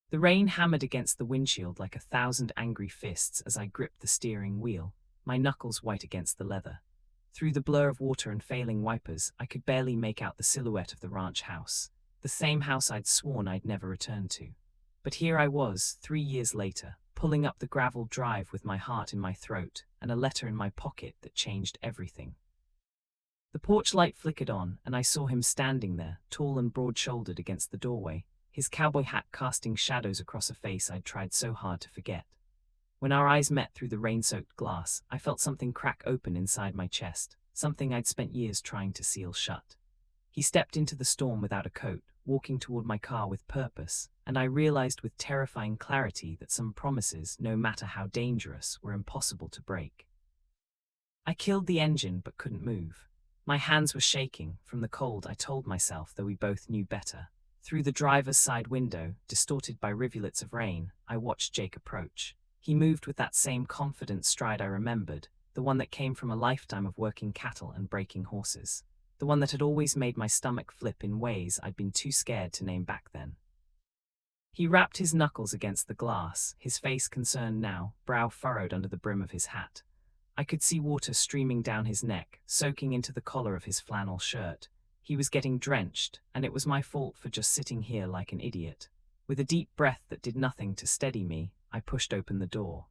The rain hammered against the windshield like 1,000 angry fists as I gripped the steering wheel, my knuckles white against the leather. Through the blur of water and failing wipers, I could barely make out the silhouette of the ranch house, the same house I'd sworn I'd never return to. But here I was, 3 years later, pulling up the gravel drive with my heart in my throat and a letter in my pocket that changed everything. The porch light flickered on, and I saw him standing there, tall and broad-shouldered against the doorway, his cowboy hat casting shadows across a face I'd tried so hard to forget. When our eyes met through the rain-soaked glass, I felt something crack open inside my chest, something I'd spent years trying to seal shut. He stepped into the storm without a coat, walking toward my car with purpose, and I realized with terrifying clarity that some promises, no matter how dangerous, were impossible to break. I killed the engine but couldn't move. My hands were shaking from the cold, I told myself, though we both knew better. Through the driver's side window, distorted by rivulets of rain, I watched Jake approach. He moved with that same confident stride I remembered, the one that came from a lifetime of working cattle and breaking horses, the one that had always made my stomach flip in ways I'd been too scared to name back then. He rapped his knuckles against the glass, his face concerned now, brow furrowed under the brim of his hat. I could see water streaming down his neck, soaking into the collar of his flannel shirt. He was getting drenched, and it was my fault for just sitting here like an idiot. With a deep breath that did nothing to steady me, I pushed open the door.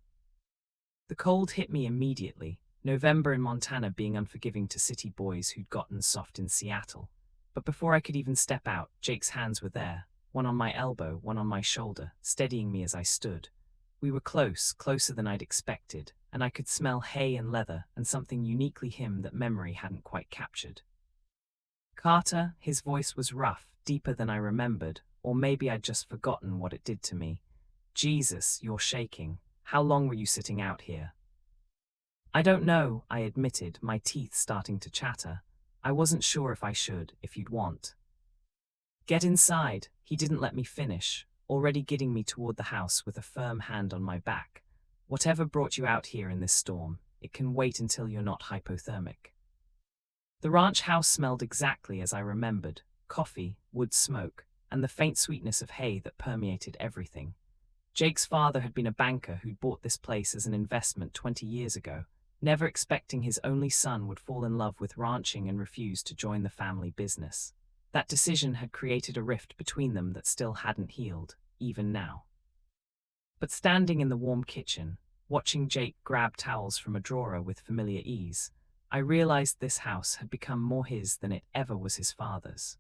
The cold hit me immediately, November in Montana being unforgiving to city boys who'd gotten soft in Seattle. But before I could even step out, Jake's hands were there, one on my elbow, one on my shoulder, steadying me as I stood. We were close, closer than I'd expected, and I could smell hay and leather and something uniquely him that memory hadn't quite captured. Carter, his voice was rough, deeper than I remembered, or maybe I'd just forgotten what it did to me. Jesus, you're shaking. How long were you sitting out here? I don't know, I admitted, my teeth starting to chatter. I wasn't sure if I should, if you'd want. Get inside. He didn't let me finish, already guiding me toward the house with a firm hand on my back. Whatever brought you out here in this storm, it can wait until you're not hypothermic. The ranch house smelled exactly as I remembered, coffee, wood smoke, and the faint sweetness of hay that permeated everything. Jake's father had been a banker who'd bought this place as an investment 20 years ago, never expecting his only son would fall in love with ranching and refuse to join the family business. That decision had created a rift between them that still hadn't healed, even now. But standing in the warm kitchen, watching Jake grab towels from a drawer with familiar ease, I realized this house had become more his than it ever was his father's.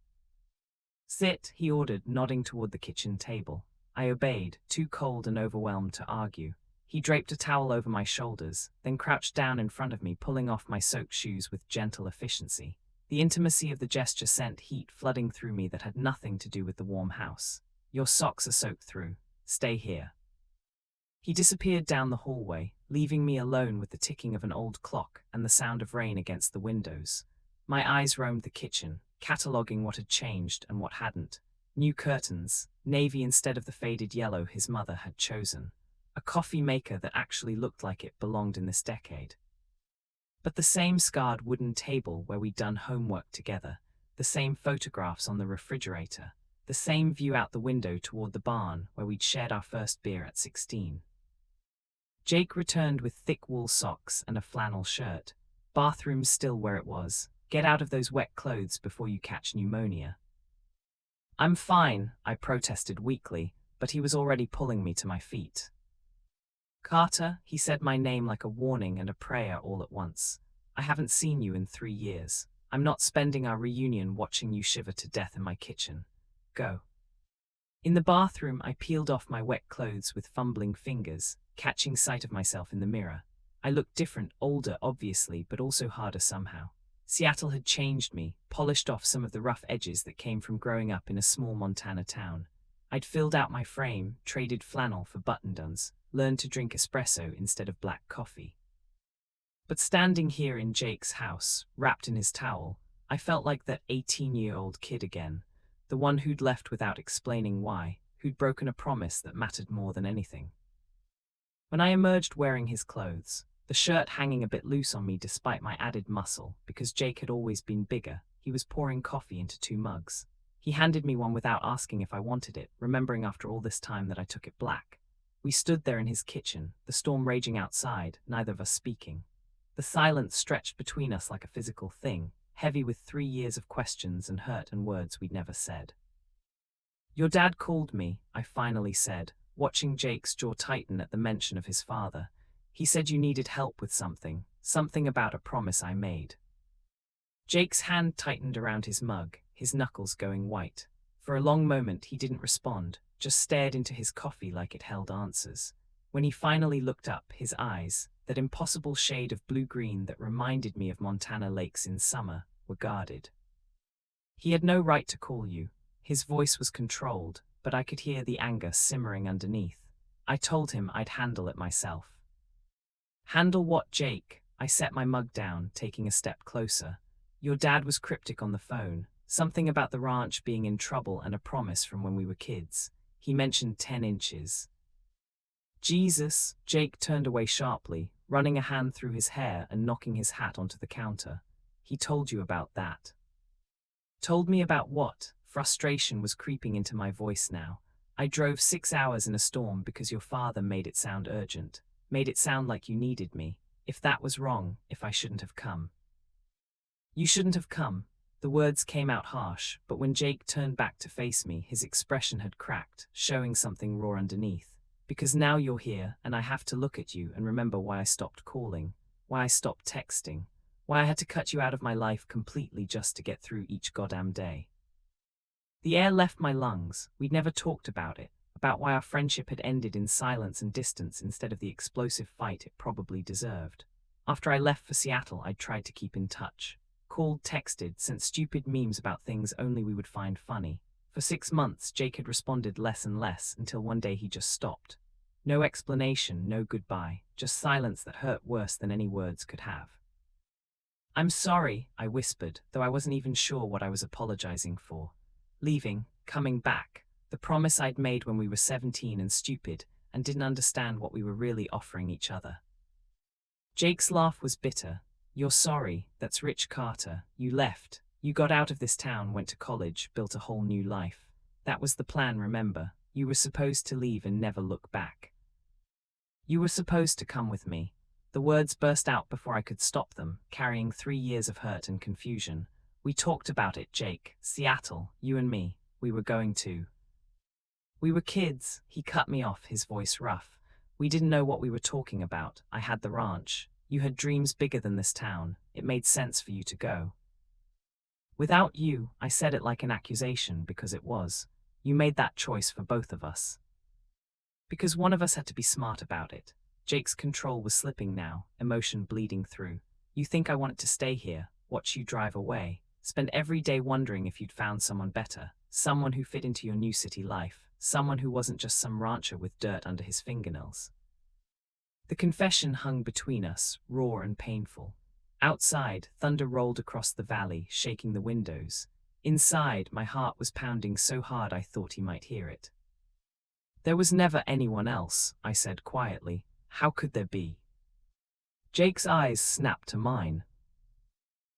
Sit, he ordered, nodding toward the kitchen table. I obeyed, too cold and overwhelmed to argue. He draped a towel over my shoulders, then crouched down in front of me, pulling off my soaked shoes with gentle efficiency. The intimacy of the gesture sent heat flooding through me that had nothing to do with the warm house. Your socks are soaked through. Stay here. He disappeared down the hallway, leaving me alone with the ticking of an old clock and the sound of rain against the windows. My eyes roamed the kitchen, cataloguing what had changed and what hadn't. New curtains, navy instead of the faded yellow his mother had chosen. A coffee maker that actually looked like it belonged in this decade. But the same scarred wooden table where we'd done homework together, the same photographs on the refrigerator, the same view out the window toward the barn where we'd shared our first beer at 16. Jake returned with thick wool socks and a flannel shirt. Bathroom's still where it was. Get out of those wet clothes before you catch pneumonia. I'm fine, I protested weakly, but he was already pulling me to my feet. Carter, he said my name like a warning and a prayer all at once. I haven't seen you in 3 years. I'm not spending our reunion watching you shiver to death in my kitchen. Go. In the bathroom, I peeled off my wet clothes with fumbling fingers, catching sight of myself in the mirror. I looked different, older, obviously, but also harder somehow. Seattle had changed me, polished off some of the rough edges that came from growing up in a small Montana town. I'd filled out my frame, traded flannel for button-downs, learned to drink espresso instead of black coffee. But standing here in Jake's house, wrapped in his towel, I felt like that 18-year-old kid again, the one who'd left without explaining why, who'd broken a promise that mattered more than anything. When I emerged wearing his clothes, the shirt hanging a bit loose on me despite my added muscle, because Jake had always been bigger, he was pouring coffee into 2 mugs. He handed me one without asking if I wanted it, remembering after all this time that I took it black. We stood there in his kitchen, the storm raging outside, neither of us speaking. The silence stretched between us like a physical thing, heavy with 3 years of questions and hurt and words we'd never said. "Your dad called me," I finally said, watching Jake's jaw tighten at the mention of his father. "He said you needed help with something about a promise I made." Jake's hand tightened around his mug, his knuckles going white. For a long moment he didn't respond, just stared into his coffee like it held answers. When he finally looked up, his eyes, that impossible shade of blue-green that reminded me of Montana lakes in summer, were guarded. "He had no right to call you." His voice was controlled, but I could hear the anger simmering underneath. "I told him I'd handle it myself." "Handle what, Jake?" I set my mug down, taking a step closer. "Your dad was cryptic on the phone. Something about the ranch being in trouble and a promise from when we were kids. He mentioned 10 inches. "Jesus!" Jake turned away sharply, running a hand through his hair and knocking his hat onto the counter. "He told you about that." "Told me about what?" Frustration was creeping into my voice now. "I drove 6 hours in a storm because your father made it sound urgent. Made it sound like you needed me. If that was wrong, if I shouldn't have come." "You shouldn't have come." The words came out harsh, but when Jake turned back to face me, his expression had cracked, showing something raw underneath. "Because now you're here, and I have to look at you and remember why I stopped calling, why I stopped texting, why I had to cut you out of my life completely just to get through each goddamn day." The air left my lungs. We'd never talked about it, about why our friendship had ended in silence and distance instead of the explosive fight it probably deserved. After I left for Seattle, I'd tried to keep in touch. Called, texted, sent stupid memes about things only we would find funny. For 6 months, Jake had responded less and less until one day he just stopped. No explanation, no goodbye, just silence that hurt worse than any words could have. "I'm sorry," I whispered, though I wasn't even sure what I was apologizing for. Leaving, coming back, the promise I'd made when we were 17 and stupid, and didn't understand what we were really offering each other. Jake's laugh was bitter. "You're sorry, that's Rich Carter. You left. You got out of this town, went to college, built a whole new life. That was the plan, remember? You were supposed to leave and never look back. You were supposed to come with me." The words burst out before I could stop them, carrying 3 years of hurt and confusion. "We talked about it, Jake. Seattle, you and me. We were going to." "We were kids." He cut me off, his voice rough. "We didn't know what we were talking about. I had the ranch. You had dreams bigger than this town. It made sense for you to go." "Without you," I said it like an accusation because it was. "You made that choice for both of us. Because one of us had to be smart about it." Jake's control was slipping now, emotion bleeding through. "You think I wanted to stay here, watch you drive away, spend every day wondering if you'd found someone better, someone who fit into your new city life, someone who wasn't just some rancher with dirt under his fingernails." The confession hung between us, raw and painful. Outside, thunder rolled across the valley, shaking the windows. Inside, my heart was pounding so hard I thought he might hear it. "There was never anyone else," I said quietly. "How could there be?" Jake's eyes snapped to mine,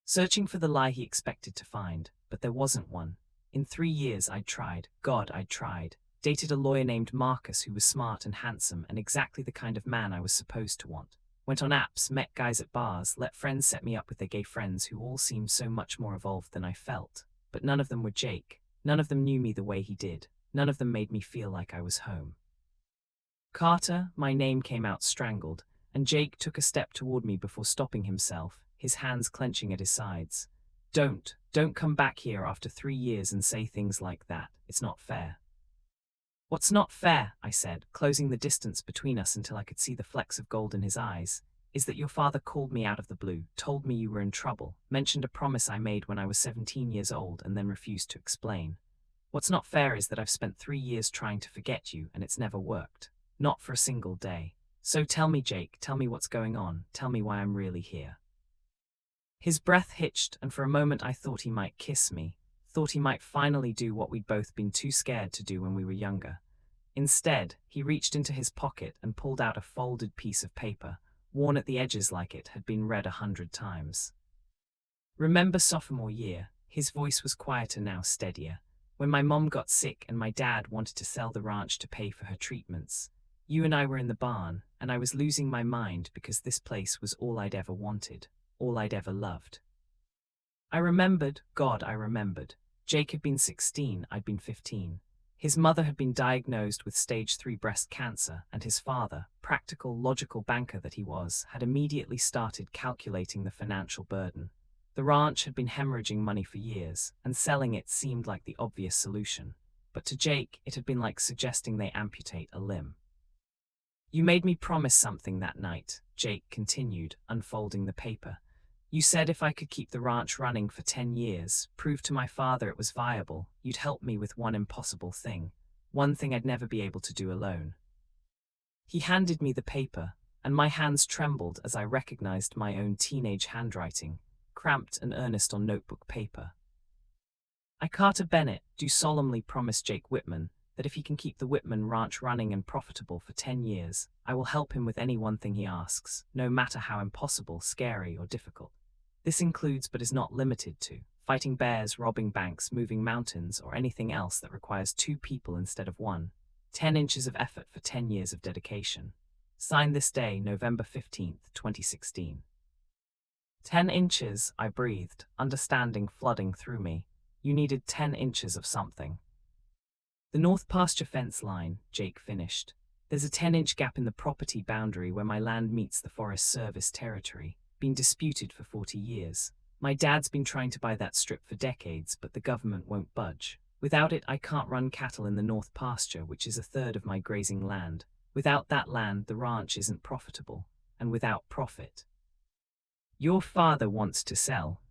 searching for the lie he expected to find, but there wasn't one. In 3 years I'd tried, God, I'd tried. Dated a lawyer named Marcus who was smart and handsome and exactly the kind of man I was supposed to want. Went on apps, met guys at bars, let friends set me up with their gay friends who all seemed so much more evolved than I felt. But none of them were Jake. None of them knew me the way he did. None of them made me feel like I was home. "Carter," my name came out strangled, and Jake took a step toward me before stopping himself, his hands clenching at his sides. Don't come back here after 3 years and say things like that. It's not fair." "What's not fair," I said, closing the distance between us until I could see the flecks of gold in his eyes, "is that your father called me out of the blue, told me you were in trouble, mentioned a promise I made when I was 17 years old and then refused to explain. What's not fair is that I've spent 3 years trying to forget you and it's never worked. Not for a single day. So tell me, Jake, tell me what's going on, tell me why I'm really here." His breath hitched, and for a moment I thought he might kiss me, thought he might finally do what we'd both been too scared to do when we were younger. Instead, he reached into his pocket and pulled out a folded piece of paper, worn at the edges like it had been read 100 times. "Remember sophomore year?" His voice was quieter now, steadier. When my mom got sick and my dad wanted to sell the ranch to pay for her treatments. You and I were in the barn, and I was losing my mind because this place was all I'd ever wanted, all I'd ever loved. I remembered, God, I remembered. Jake had been 16, I'd been 15. His mother had been diagnosed with stage 3 breast cancer, and his father, practical, logical banker that he was, had immediately started calculating the financial burden. The ranch had been hemorrhaging money for years, and selling it seemed like the obvious solution. But to Jake, it had been like suggesting they amputate a limb. You made me promise something that night, Jake continued, unfolding the paper. You said if I could keep the ranch running for 10 years, prove to my father it was viable, you'd help me with one impossible thing, one thing I'd never be able to do alone. He handed me the paper, and my hands trembled as I recognized my own teenage handwriting, cramped and earnest on notebook paper. I, Carter Bennett, do solemnly promise Jake Whitman that if he can keep the Whitman Ranch running and profitable for 10 years, I will help him with any one thing he asks, no matter how impossible, scary, or difficult. This includes but is not limited to fighting bears, robbing banks, moving mountains, or anything else that requires 2 people instead of 1. 10 inches of effort for 10 years of dedication. Signed this day, November 15th, 2016. 10 inches, I breathed, understanding flooding through me. You needed 10 inches of something. The north pasture fence line, Jake finished. There's a 10-inch gap in the property boundary where my land meets the Forest Service territory, been disputed for 40 years. My dad's been trying to buy that strip for decades, but the government won't budge. Without it, I can't run cattle in the north pasture, which is a third of my grazing land. Without that land, the ranch isn't profitable. And without profit. Your father wants to sell.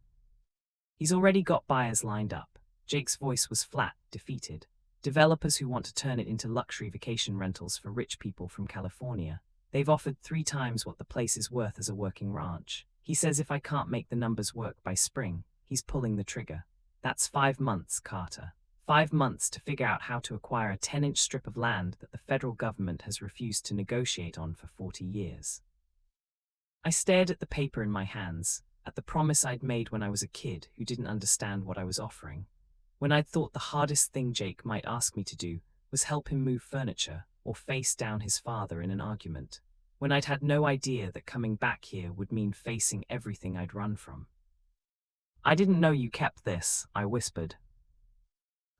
He's already got buyers lined up. Jake's voice was flat, defeated. Developers who want to turn it into luxury vacation rentals for rich people from California. They've offered 3 times what the place is worth as a working ranch. He says if I can't make the numbers work by spring, he's pulling the trigger. That's 5 months, Carter. 5 months to figure out how to acquire a 10-inch strip of land that the federal government has refused to negotiate on for 40 years. I stared at the paper in my hands, at the promise I'd made when I was a kid who didn't understand what I was offering. When I'd thought the hardest thing Jake might ask me to do was help him move furniture or face down his father in an argument. When I'd had no idea that coming back here would mean facing everything I'd run from. I didn't know you kept this, I whispered.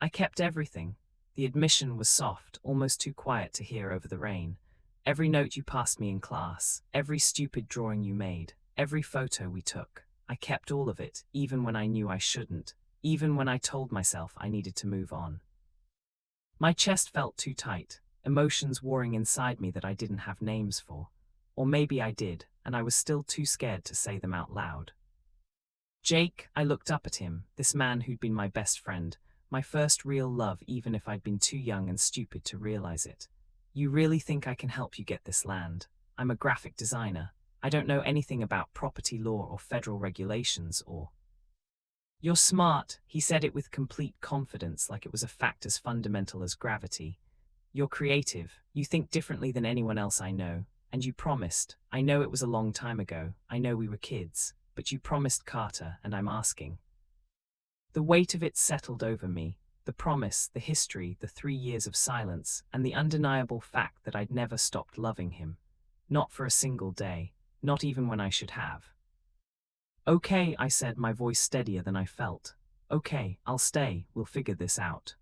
I kept everything. The admission was soft, almost too quiet to hear over the rain. Every note you passed me in class, every stupid drawing you made, every photo we took. I kept all of it, even when I knew I shouldn't, even when I told myself I needed to move on. My chest felt too tight, emotions warring inside me that I didn't have names for. Or maybe I did, and I was still too scared to say them out loud. Jake, I looked up at him, this man who'd been my best friend, my first real love even if I'd been too young and stupid to realize it. You really think I can help you get this land? I'm a graphic designer. I don't know anything about property law or federal regulations or... You're smart, he said it with complete confidence like it was a fact as fundamental as gravity. You're creative, you think differently than anyone else I know, and you promised. I know it was a long time ago, I know we were kids, but you promised, Carter, and I'm asking. The weight of it settled over me, the promise, the history, the 3 years of silence, and the undeniable fact that I'd never stopped loving him. Not for a single day, not even when I should have. Okay, I said, my voice steadier than I felt. Okay, I'll stay, we'll figure this out.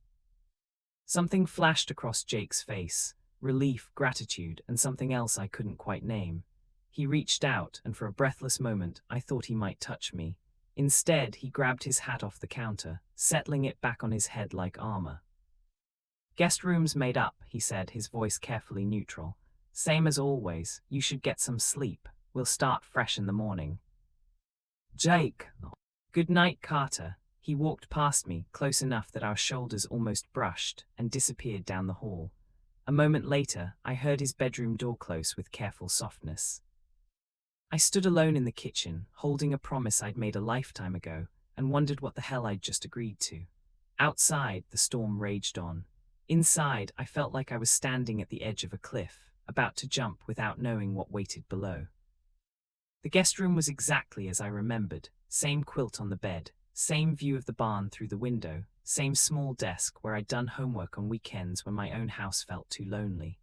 Something flashed across Jake's face, relief, gratitude, and something else I couldn't quite name. He reached out, and for a breathless moment, I thought he might touch me. Instead, he grabbed his hat off the counter, settling it back on his head like armor. Guest room's made up, he said, his voice carefully neutral. Same as always, you should get some sleep. We'll start fresh in the morning. Jake. Good night, Carter. He walked past me, close enough that our shoulders almost brushed, and disappeared down the hall. A moment later, I heard his bedroom door close with careful softness. I stood alone in the kitchen, holding a promise I'd made a lifetime ago, and wondered what the hell I'd just agreed to. Outside, the storm raged on. Inside, I felt like I was standing at the edge of a cliff, about to jump without knowing what waited below. The guest room was exactly as I remembered, same quilt on the bed, same view of the barn through the window, same small desk where I'd done homework on weekends when my own house felt too lonely.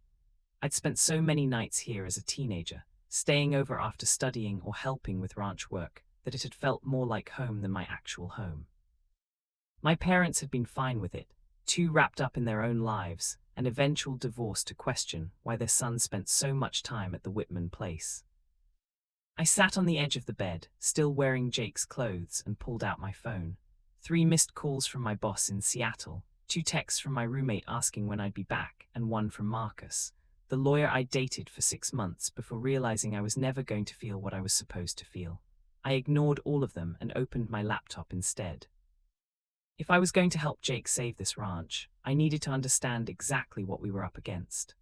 I'd spent so many nights here as a teenager, staying over after studying or helping with ranch work, that it had felt more like home than my actual home. My parents had been fine with it, too wrapped up in their own lives, and eventual divorce to question why their son spent so much time at the Whitman place. I sat on the edge of the bed, still wearing Jake's clothes, and pulled out my phone. 3 missed calls from my boss in Seattle, 2 texts from my roommate asking when I'd be back, and 1 from Marcus, the lawyer I'd dated for 6 months before realizing I was never going to feel what I was supposed to feel. I ignored all of them and opened my laptop instead. If I was going to help Jake save this ranch, I needed to understand exactly what we were up against.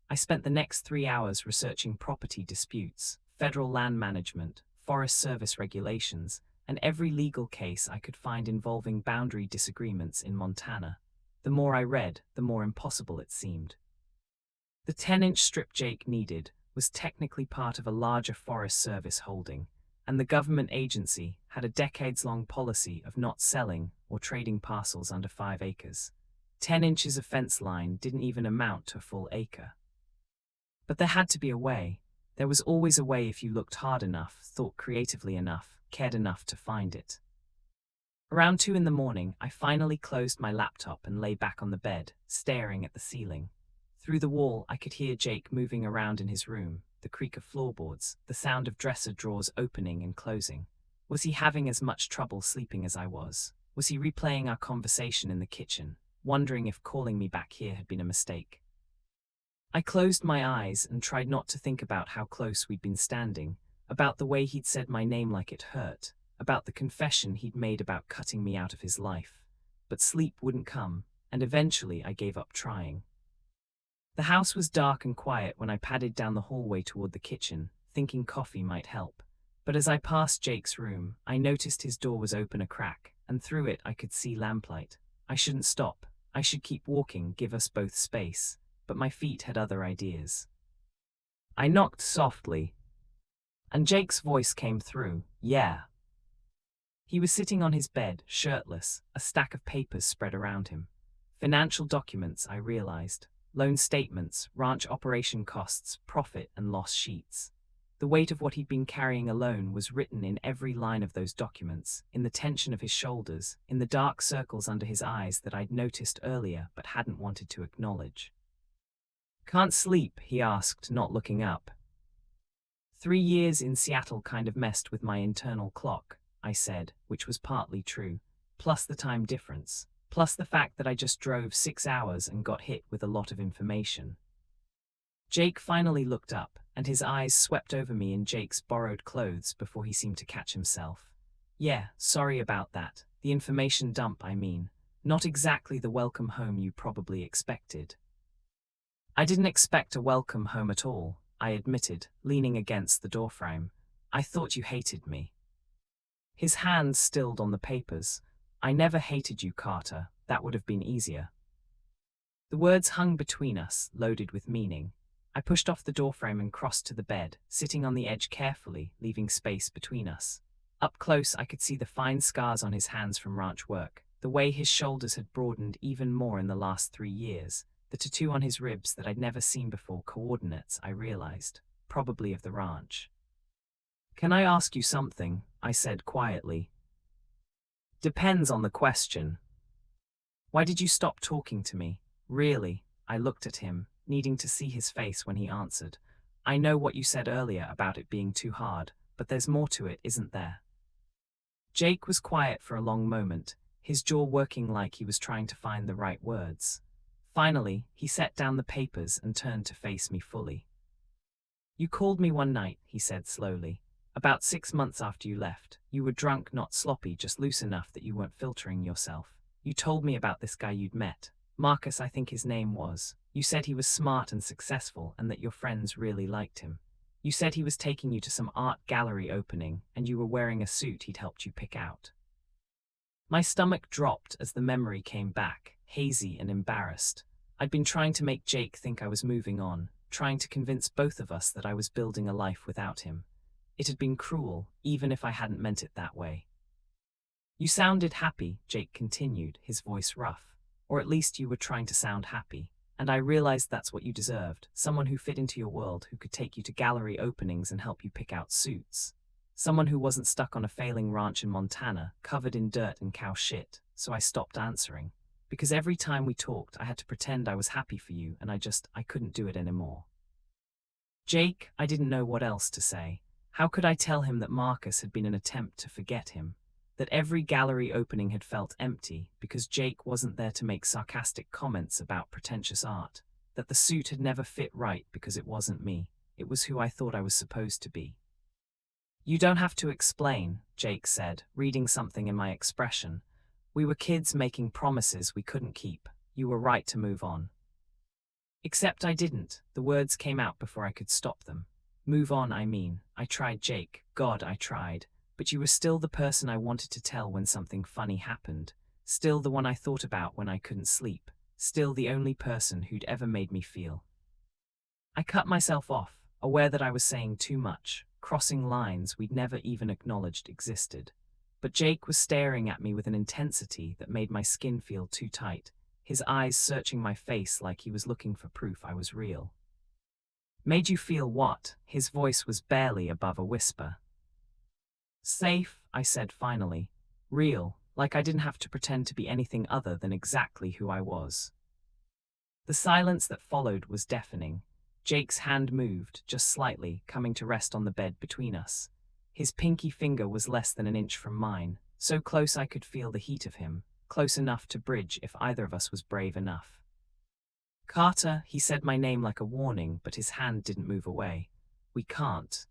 I spent the next 3 hours researching property disputes, federal land management, Forest Service regulations, and every legal case I could find involving boundary disagreements in Montana. The more I read, the more impossible it seemed. The 10-inch strip Jake needed was technically part of a larger Forest Service holding, and the government agency had a decades-long policy of not selling or trading parcels under 5 acres. 10 inches of fence line didn't even amount to a full acre. But there had to be a way. There was always a way if you looked hard enough, thought creatively enough, cared enough to find it. Around 2 in the morning, I finally closed my laptop and lay back on the bed, staring at the ceiling. Through the wall, I could hear Jake moving around in his room, the creak of floorboards, the sound of dresser drawers opening and closing. Was he having as much trouble sleeping as I was? Was he replaying our conversation in the kitchen, wondering if calling me back here had been a mistake? I closed my eyes and tried not to think about how close we'd been standing, about the way he'd said my name like it hurt, about the confession he'd made about cutting me out of his life. But sleep wouldn't come, and eventually I gave up trying. The house was dark and quiet when I padded down the hallway toward the kitchen, thinking coffee might help. But as I passed Jake's room, I noticed his door was open a crack, and through it I could see lamplight. I shouldn't stop. I should keep walking, give us both space. But my feet had other ideas. I knocked softly, and Jake's voice came through. Yeah. He was sitting on his bed, shirtless, a stack of papers spread around him. Financial documents, I realized. Loan statements, ranch operation costs, profit and loss sheets. The weight of what he'd been carrying alone was written in every line of those documents, in the tension of his shoulders, in the dark circles under his eyes that I'd noticed earlier but hadn't wanted to acknowledge. "Can't sleep?" he asked, not looking up. 3 years in Seattle kind of messed with my internal clock, I said, which was partly true, plus the time difference, plus the fact that I just drove 6 hours and got hit with a lot of information. Jake finally looked up, and his eyes swept over me in Jake's borrowed clothes before he seemed to catch himself. "Yeah, sorry about that. The information dump, I mean. Not exactly the welcome home you probably expected." "I didn't expect a welcome home at all," I admitted, leaning against the doorframe. "I thought you hated me." His hands stilled on the papers. "I never hated you, Carter. That would have been easier." The words hung between us, loaded with meaning. I pushed off the doorframe and crossed to the bed, sitting on the edge carefully, leaving space between us. Up close, I could see the fine scars on his hands from ranch work, the way his shoulders had broadened even more in the last 3 years, the tattoo on his ribs that I'd never seen before, coordinates, I realized, probably of the ranch. "Can I ask you something?" I said quietly. "Depends on the question." "Why did you stop talking to me? Really?" I looked at him, needing to see his face when he answered. "I know what you said earlier about it being too hard, but there's more to it, isn't there?" Jake was quiet for a long moment, his jaw working like he was trying to find the right words. Finally, he set down the papers and turned to face me fully. "You called me one night," he said slowly. "About 6 months after you left. You were drunk, not sloppy, just loose enough that you weren't filtering yourself. You told me about this guy you'd met. Marcus, I think his name was. You said he was smart and successful and that your friends really liked him. You said he was taking you to some art gallery opening and you were wearing a suit he'd helped you pick out." My stomach dropped as the memory came back, hazy and embarrassed. I'd been trying to make Jake think I was moving on, trying to convince both of us that I was building a life without him. It had been cruel, even if I hadn't meant it that way. You sounded happy, Jake continued, his voice rough. Or at least you were trying to sound happy. And I realized that's what you deserved, someone who fit into your world, who could take you to gallery openings and help you pick out suits. Someone who wasn't stuck on a failing ranch in Montana, covered in dirt and cow shit. So I stopped answering. Because every time we talked, I had to pretend I was happy for you, and I couldn't do it anymore. Jake, I didn't know what else to say. How could I tell him that Marcus had been an attempt to forget him? That every gallery opening had felt empty because Jake wasn't there to make sarcastic comments about pretentious art? That the suit had never fit right because it wasn't me. It was who I thought I was supposed to be. You don't have to explain, Jake said, reading something in my expression. We were kids making promises we couldn't keep. You were right to move on. Except I didn't. The words came out before I could stop them. Move on, I mean. I tried, Jake. God, I tried. But you were still the person I wanted to tell when something funny happened. Still the one I thought about when I couldn't sleep. Still the only person who'd ever made me feel. I cut myself off, aware that I was saying too much, crossing lines we'd never even acknowledged existed. But Jake was staring at me with an intensity that made my skin feel too tight, his eyes searching my face like he was looking for proof I was real. Made you feel what? His voice was barely above a whisper. Safe, I said finally. Real, like I didn't have to pretend to be anything other than exactly who I was. The silence that followed was deafening. Jake's hand moved, just slightly, coming to rest on the bed between us. His pinky finger was less than an inch from mine, so close I could feel the heat of him, close enough to bridge if either of us was brave enough. Carter, he said my name like a warning, but his hand didn't move away. We can't.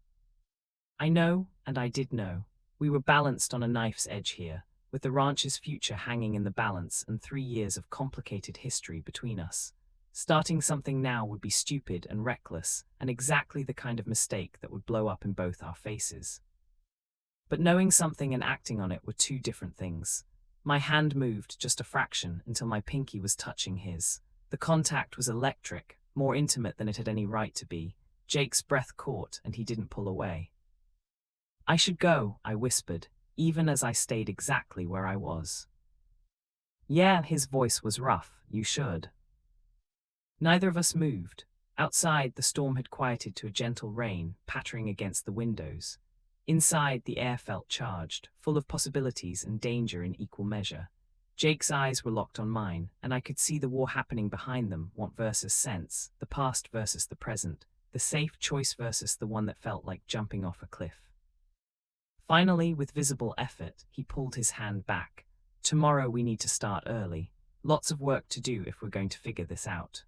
I know, and I did know. We were balanced on a knife's edge here, with the ranch's future hanging in the balance and 3 years of complicated history between us. Starting something now would be stupid and reckless, and exactly the kind of mistake that would blow up in both our faces. But knowing something and acting on it were two different things. My hand moved just a fraction until my pinky was touching his. The contact was electric, more intimate than it had any right to be. Jake's breath caught, and he didn't pull away. I should go, I whispered, even as I stayed exactly where I was. Yeah, his voice was rough, you should. Neither of us moved. Outside, the storm had quieted to a gentle rain, pattering against the windows. Inside, the air felt charged, full of possibilities and danger in equal measure. Jake's eyes were locked on mine, and I could see the war happening behind them, want versus sense, the past versus the present, the safe choice versus the one that felt like jumping off a cliff. Finally, with visible effort, he pulled his hand back. Tomorrow we need to start early. Lots of work to do if we're going to figure this out.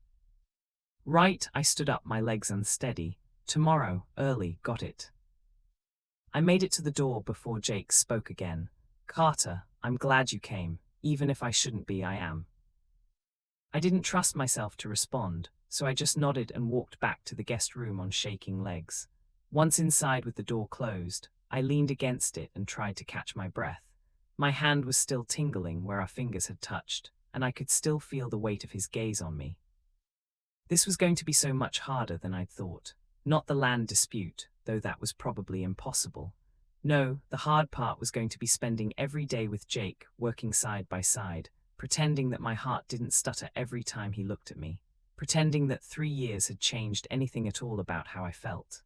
Right, I stood up, my legs unsteady. Tomorrow, early, got it. I made it to the door before Jake spoke again. Carter, I'm glad you came. Even if I shouldn't be, I am. I didn't trust myself to respond, so I just nodded and walked back to the guest room on shaking legs. Once inside with the door closed, I leaned against it and tried to catch my breath. My hand was still tingling where our fingers had touched, and I could still feel the weight of his gaze on me. This was going to be so much harder than I'd thought. Not the land dispute, though that was probably impossible. No, the hard part was going to be spending every day with Jake, working side by side, pretending that my heart didn't stutter every time he looked at me, pretending that 3 years had changed anything at all about how I felt.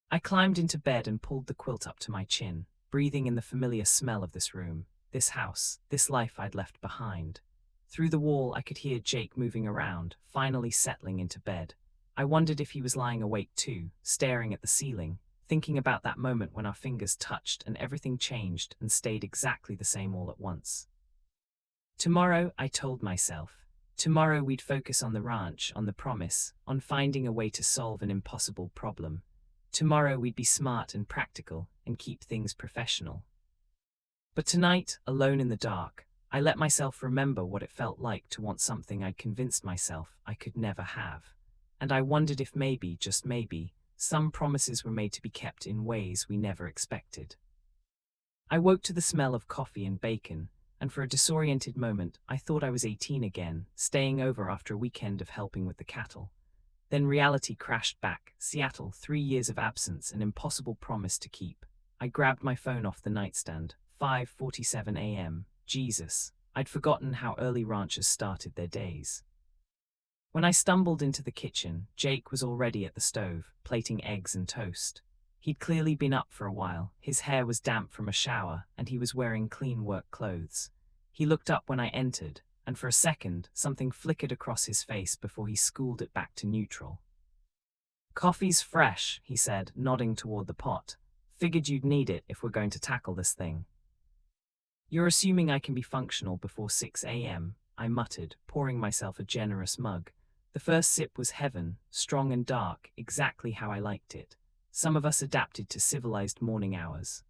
I climbed into bed and pulled the quilt up to my chin, breathing in the familiar smell of this room, this house, this life I'd left behind. Through the wall, I could hear Jake moving around, finally settling into bed. I wondered if he was lying awake too, staring at the ceiling, thinking about that moment when our fingers touched and everything changed and stayed exactly the same all at once. Tomorrow, I told myself. Tomorrow we'd focus on the ranch, on the promise, on finding a way to solve an impossible problem. Tomorrow we'd be smart and practical and keep things professional. But tonight, alone in the dark, I let myself remember what it felt like to want something I'd convinced myself I could never have. And I wondered if maybe, just maybe, some promises were made to be kept in ways we never expected. I woke to the smell of coffee and bacon, and for a disoriented moment, I thought I was 18 again, staying over after a weekend of helping with the cattle. Then reality crashed back. Seattle, 3 years of absence, an impossible promise to keep. I grabbed my phone off the nightstand, 5:47 a.m. Jesus, I'd forgotten how early ranchers started their days. When I stumbled into the kitchen, Jake was already at the stove, plating eggs and toast. He'd clearly been up for a while, his hair was damp from a shower, and he was wearing clean work clothes. He looked up when I entered, and for a second, something flickered across his face before he schooled it back to neutral. "Coffee's fresh," he said, nodding toward the pot. "Figured you'd need it if we're going to tackle this thing." "You're assuming I can be functional before 6 a.m., I muttered, pouring myself a generous mug. The first sip was heaven, strong and dark, exactly how I liked it. Some of us adapted to civilized morning hours.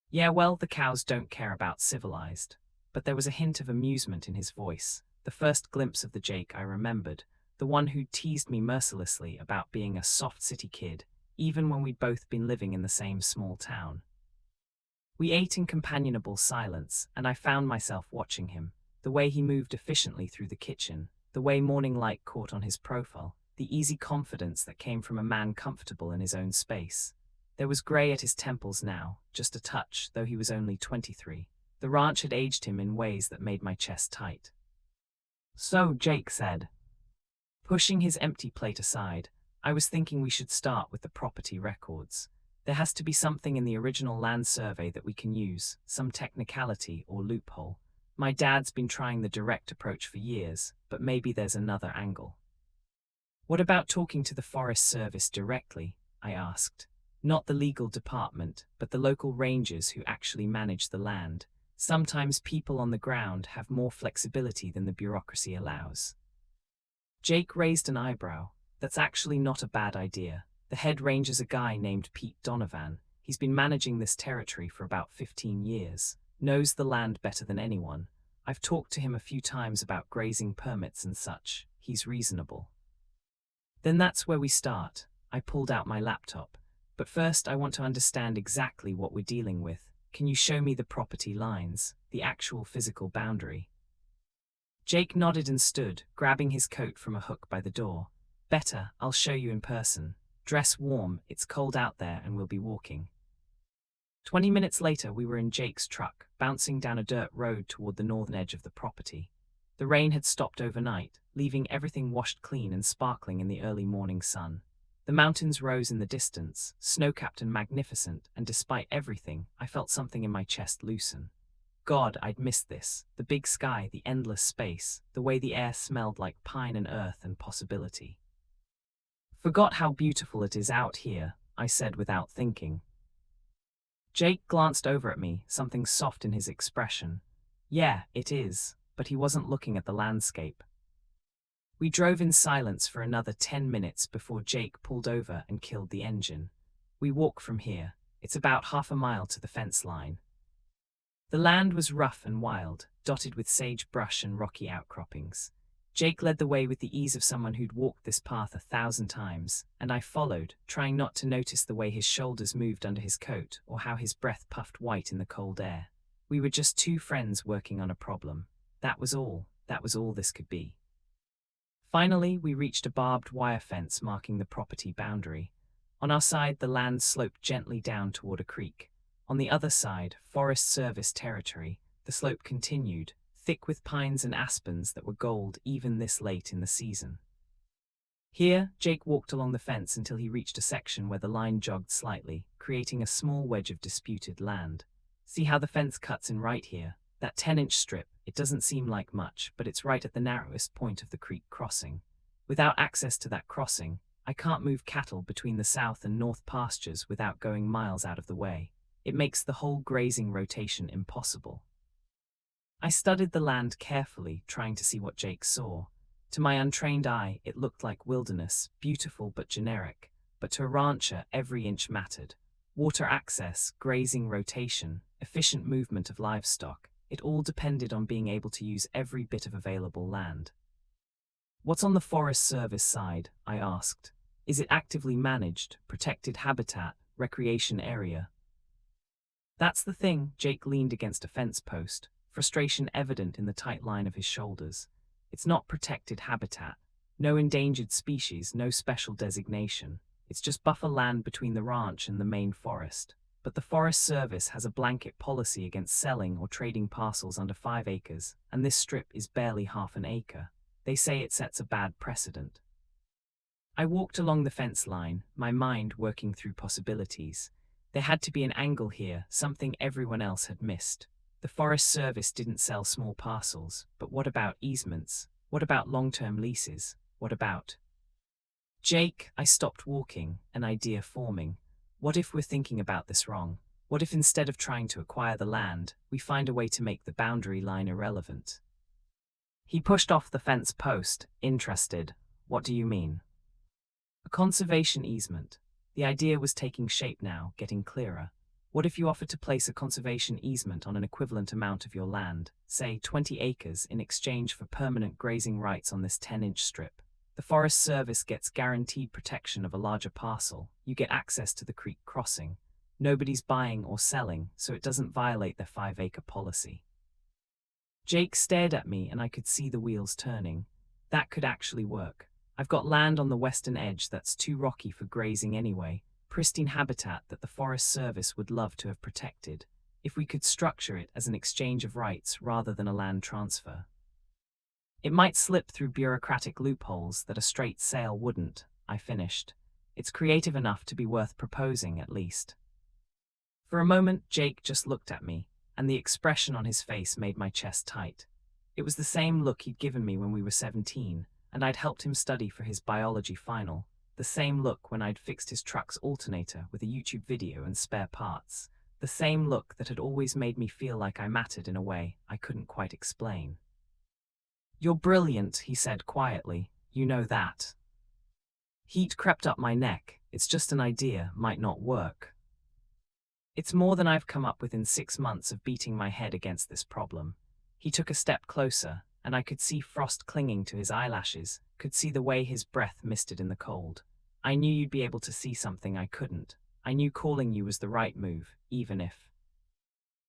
Yeah, well, the cows don't care about civilized. But there was a hint of amusement in his voice, the first glimpse of the Jake I remembered, the one who'd teased me mercilessly about being a soft city kid, even when we'd both been living in the same small town. We ate in companionable silence, and I found myself watching him, the way he moved efficiently through the kitchen, the way morning light caught on his profile, the easy confidence that came from a man comfortable in his own space. There was grey at his temples now, just a touch, though he was only 23. The ranch had aged him in ways that made my chest tight. "So," Jake said, pushing his empty plate aside, "I was thinking we should start with the property records. There has to be something in the original land survey that we can use, some technicality or loophole. My dad's been trying the direct approach for years, but maybe there's another angle." "What about talking to the Forest Service directly?" I asked. "Not the legal department, but the local rangers who actually manage the land. Sometimes people on the ground have more flexibility than the bureaucracy allows." Jake raised an eyebrow. "That's actually not a bad idea. The head ranger's a guy named Pete Donovan. He's been managing this territory for about 15 years. Knows the land better than anyone. I've talked to him a few times about grazing permits and such. He's reasonable." "Then that's where we start." I pulled out my laptop. "But first I want to understand exactly what we're dealing with. Can you show me the property lines, the actual physical boundary?" Jake nodded and stood, grabbing his coat from a hook by the door. "Better, I'll show you in person. Dress warm, it's cold out there and we'll be walking." 20 minutes later we were in Jake's truck, bouncing down a dirt road toward the northern edge of the property. The rain had stopped overnight, leaving everything washed clean and sparkling in the early morning sun. The mountains rose in the distance, snow-capped and magnificent, and despite everything, I felt something in my chest loosen. God, I'd missed this. The big sky, the endless space, the way the air smelled like pine and earth and possibility. "Forgot how beautiful it is out here," I said without thinking. Jake glanced over at me, something soft in his expression. "Yeah, it is," but he wasn't looking at the landscape. We drove in silence for another 10 minutes before Jake pulled over and killed the engine. "We walk from here. It's about half a mile to the fence line." The land was rough and wild, dotted with sagebrush and rocky outcroppings. Jake led the way with the ease of someone who'd walked this path 1,000 times, and I followed, trying not to notice the way his shoulders moved under his coat or how his breath puffed white in the cold air. We were just two friends working on a problem. That was all. That was all this could be. Finally, we reached a barbed wire fence marking the property boundary. On our side, the land sloped gently down toward a creek. On the other side, Forest Service territory, the slope continued, thick with pines and aspens that were gold even this late in the season. Here, Jake walked along the fence until he reached a section where the line jogged slightly, creating a small wedge of disputed land. "See how the fence cuts in right here? That 10-inch strip, it doesn't seem like much, but it's right at the narrowest point of the creek crossing. Without access to that crossing, I can't move cattle between the south and north pastures without going miles out of the way. It makes the whole grazing rotation impossible." I studied the land carefully, trying to see what Jake saw. To my untrained eye, it looked like wilderness, beautiful but generic. But to a rancher, every inch mattered. Water access, grazing rotation, efficient movement of livestock. It all depended on being able to use every bit of available land. "What's on the Forest Service side?" I asked. "Is it actively managed, protected habitat, recreation area?" "That's the thing." Jake leaned against a fence post, frustration evident in the tight line of his shoulders. "It's not protected habitat. No endangered species, no special designation. It's just buffer land between the ranch and the main forest. but the Forest Service has a blanket policy against selling or trading parcels under 5 acres, and this strip is barely half an acre. They say it sets a bad precedent. I walked along the fence line, my mind working through possibilities. There had to be an angle here, something everyone else had missed. The Forest Service didn't sell small parcels, but what about easements? What about long-term leases? What about... Jake, I stopped walking, an idea forming. What if we're thinking about this wrong? What if instead of trying to acquire the land, we find a way to make the boundary line irrelevant? He pushed off the fence post, interested. What do you mean? A conservation easement. The idea was taking shape now, getting clearer. What if you offered to place a conservation easement on an equivalent amount of your land, say 20 acres, in exchange for permanent grazing rights on this 10-inch strip? The Forest Service gets guaranteed protection of a larger parcel. You get access to the creek crossing. Nobody's buying or selling, so it doesn't violate their 5-acre policy. Jake stared at me and I could see the wheels turning. That could actually work. I've got land on the western edge that's too rocky for grazing anyway, pristine habitat that the Forest Service would love to have protected, if we could structure it as an exchange of rights rather than a land transfer. It might slip through bureaucratic loopholes that a straight sale wouldn't, I finished. It's creative enough to be worth proposing, at least. For a moment, Jake just looked at me, and the expression on his face made my chest tight. It was the same look he'd given me when we were 17, and I'd helped him study for his biology final, the same look when I'd fixed his truck's alternator with a YouTube video and spare parts, the same look that had always made me feel like I mattered in a way I couldn't quite explain. "You're brilliant," he said quietly. "You know that." Heat crept up my neck. It's just an idea, might not work. It's more than I've come up with in 6 months of beating my head against this problem. He took a step closer, and I could see frost clinging to his eyelashes, could see the way his breath misted in the cold. I knew you'd be able to see something I couldn't. I knew calling you was the right move, even if...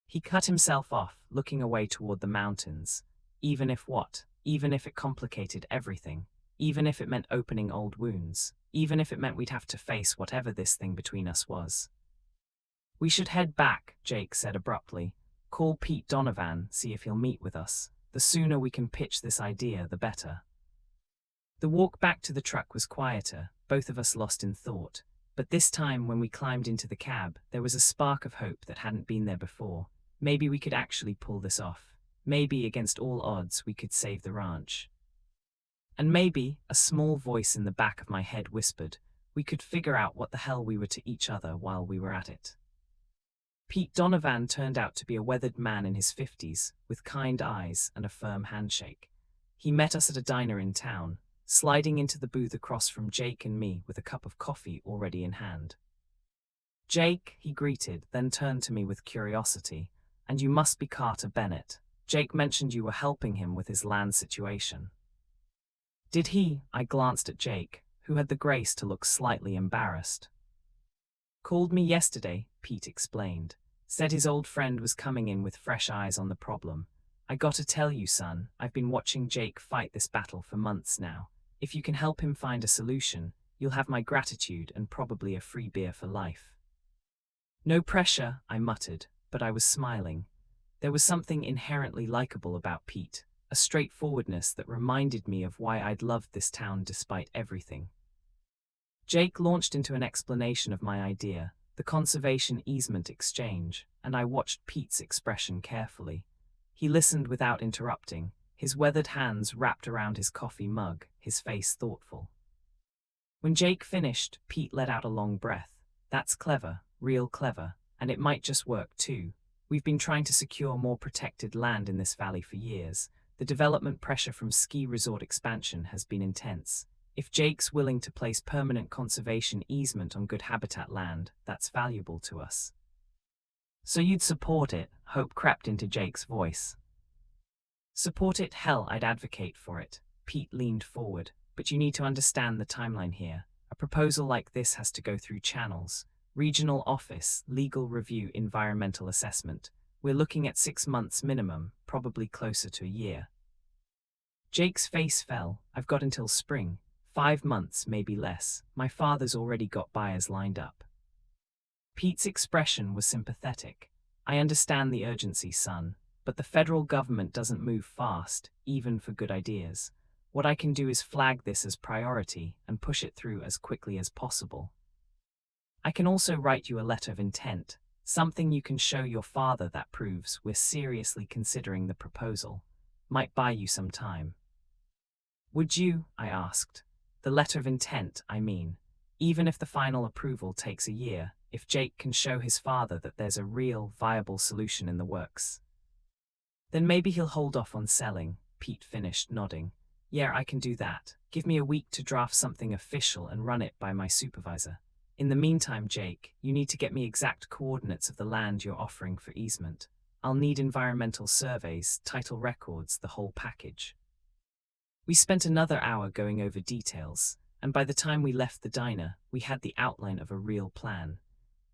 He cut himself off, looking away toward the mountains. Even if what? Even if it complicated everything. Even if it meant opening old wounds. Even if it meant we'd have to face whatever this thing between us was. "We should head back," Jake said abruptly. "Call Pete Donovan, see if he'll meet with us. The sooner we can pitch this idea, the better." The walk back to the truck was quieter, both of us lost in thought. But this time, when we climbed into the cab, there was a spark of hope that hadn't been there before. Maybe we could actually pull this off. Maybe, against all odds, we could save the ranch. And maybe, a small voice in the back of my head whispered, we could figure out what the hell we were to each other while we were at it. Pete Donovan turned out to be a weathered man in his 50s, with kind eyes and a firm handshake. He met us at a diner in town, sliding into the booth across from Jake and me with a cup of coffee already in hand. "Jake," he greeted, then turned to me with curiosity. "And you must be Carter Bennett. Jake mentioned you were helping him with his land situation." "Did he?" I glanced at Jake, who had the grace to look slightly embarrassed. "Called me yesterday," Pete explained. "Said his old friend was coming in with fresh eyes on the problem. I gotta tell you, son, I've been watching Jake fight this battle for months now. If you can help him find a solution, you'll have my gratitude and probably a free beer for life." "No pressure," I muttered, but I was smiling. There was something inherently likable about Pete, a straightforwardness that reminded me of why I'd loved this town despite everything. Jake launched into an explanation of my idea, the conservation easement exchange, and I watched Pete's expression carefully. He listened without interrupting, his weathered hands wrapped around his coffee mug, his face thoughtful. When Jake finished, Pete let out a long breath. "That's clever, real clever, and it might just work too. We've been trying to secure more protected land in this valley for years. The development pressure from ski resort expansion has been intense. If Jake's willing to place permanent conservation easement on good habitat land, that's valuable to us." "So you'd support it?" Hope crept into Jake's voice. "Support it? Hell, I'd advocate for it." Pete leaned forward. "But you need to understand the timeline here. A proposal like this has to go through channels. Regional office, legal review, environmental assessment. We're looking at 6 months minimum, probably closer to a year." Jake's face fell. "I've got until spring. 5 months, maybe less. My father's already got buyers lined up." Pete's expression was sympathetic. I understand the urgency, son, but the federal government doesn't move fast, even for good ideas. What I can do is flag this as priority and push it through as quickly as possible. I can also write you a letter of intent, something you can show your father that proves we're seriously considering the proposal. Might buy you some time. Would you? I asked. The letter of intent, I mean. Even if the final approval takes a year, if Jake can show his father that there's a real, viable solution in the works. Then maybe he'll hold off on selling, Pete finished, nodding. Yeah, I can do that. Give me a week to draft something official and run it by my supervisor. In the meantime, Jake, you need to get me exact coordinates of the land you're offering for easement. I'll need environmental surveys, title records, the whole package. We spent another hour going over details, and by the time we left the diner, we had the outline of a real plan.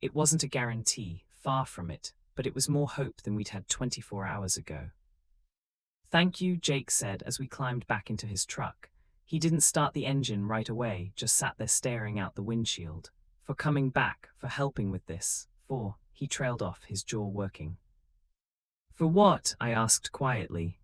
It wasn't a guarantee, far from it, but it was more hope than we'd had 24 hours ago. Thank you, Jake said as we climbed back into his truck. He didn't start the engine right away, just sat there staring out the windshield. For coming back, for helping with this, he trailed off, his jaw working. For what? I asked quietly.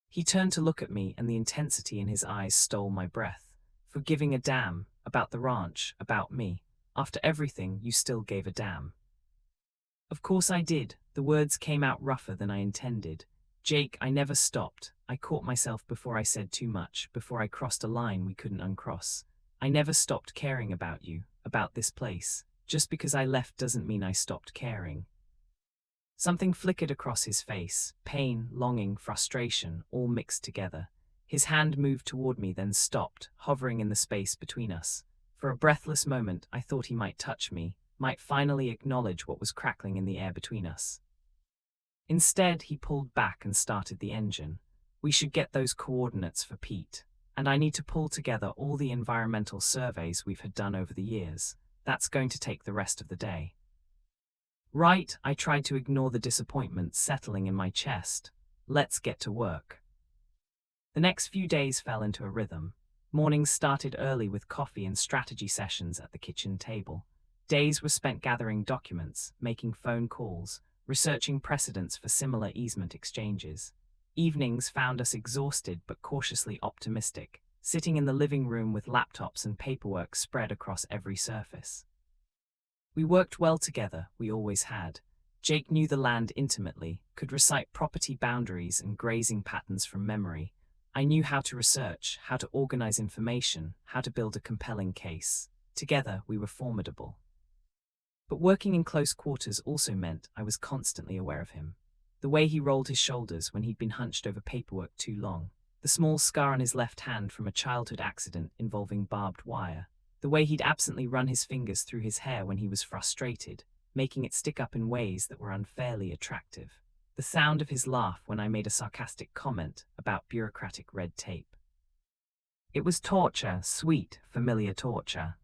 He turned to look at me, and the intensity in his eyes stole my breath. For giving a damn, about the ranch, about me. After everything, you still gave a damn. Of course I did. The words came out rougher than I intended. Jake, I never stopped. I caught myself before I said too much, before I crossed a line we couldn't uncross. I never stopped caring about you, about this place. Just because I left doesn't mean I stopped caring. Something flickered across his face, pain, longing, frustration, all mixed together. His hand moved toward me, then stopped, hovering in the space between us. For a breathless moment, I thought he might touch me, might finally acknowledge what was crackling in the air between us. Instead, he pulled back and started the engine. We should get those coordinates for Pete, and I need to pull together all the environmental surveys we've had done over the years. That's going to take the rest of the day. Right, I tried to ignore the disappointment settling in my chest. Let's get to work. The next few days fell into a rhythm. Mornings started early with coffee and strategy sessions at the kitchen table. Days were spent gathering documents, making phone calls, researching precedents for similar easement exchanges. Evenings found us exhausted but cautiously optimistic, sitting in the living room with laptops and paperwork spread across every surface. We worked well together, we always had. Jake knew the land intimately, could recite property boundaries and grazing patterns from memory. I knew how to research, how to organize information, how to build a compelling case. Together, we were formidable. But working in close quarters also meant I was constantly aware of him. The way he rolled his shoulders when he'd been hunched over paperwork too long. The small scar on his left hand from a childhood accident involving barbed wire. The way he'd absently run his fingers through his hair when he was frustrated, making it stick up in ways that were unfairly attractive. The sound of his laugh when I made a sarcastic comment about bureaucratic red tape. It was torture, sweet, familiar torture.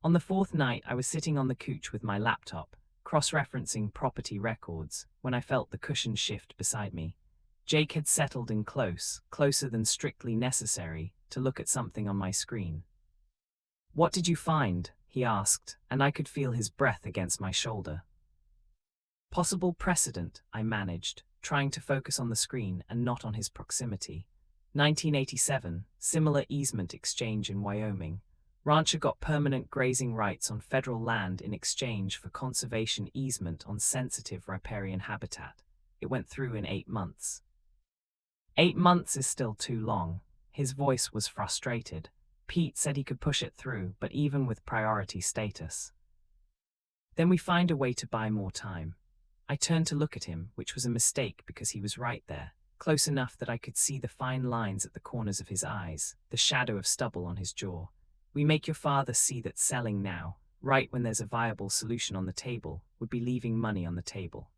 On the fourth night, I was sitting on the couch with my laptop, cross-referencing property records, when I felt the cushion shift beside me. Jake had settled in close, closer than strictly necessary, to look at something on my screen. What did you find? He asked, and I could feel his breath against my shoulder. Possible precedent, I managed, trying to focus on the screen and not on his proximity. 1987, similar easement exchange in Wyoming. Rancher got permanent grazing rights on federal land in exchange for conservation easement on sensitive riparian habitat. It went through in 8 months. 8 months is still too long. His voice was frustrated. Pete said he could push it through, but even with priority status. Then we find a way to buy more time. I turned to look at him, which was a mistake because he was right there, close enough that I could see the fine lines at the corners of his eyes, the shadow of stubble on his jaw. We make your father see that selling now, right when there's a viable solution on the table, would be leaving money on the table.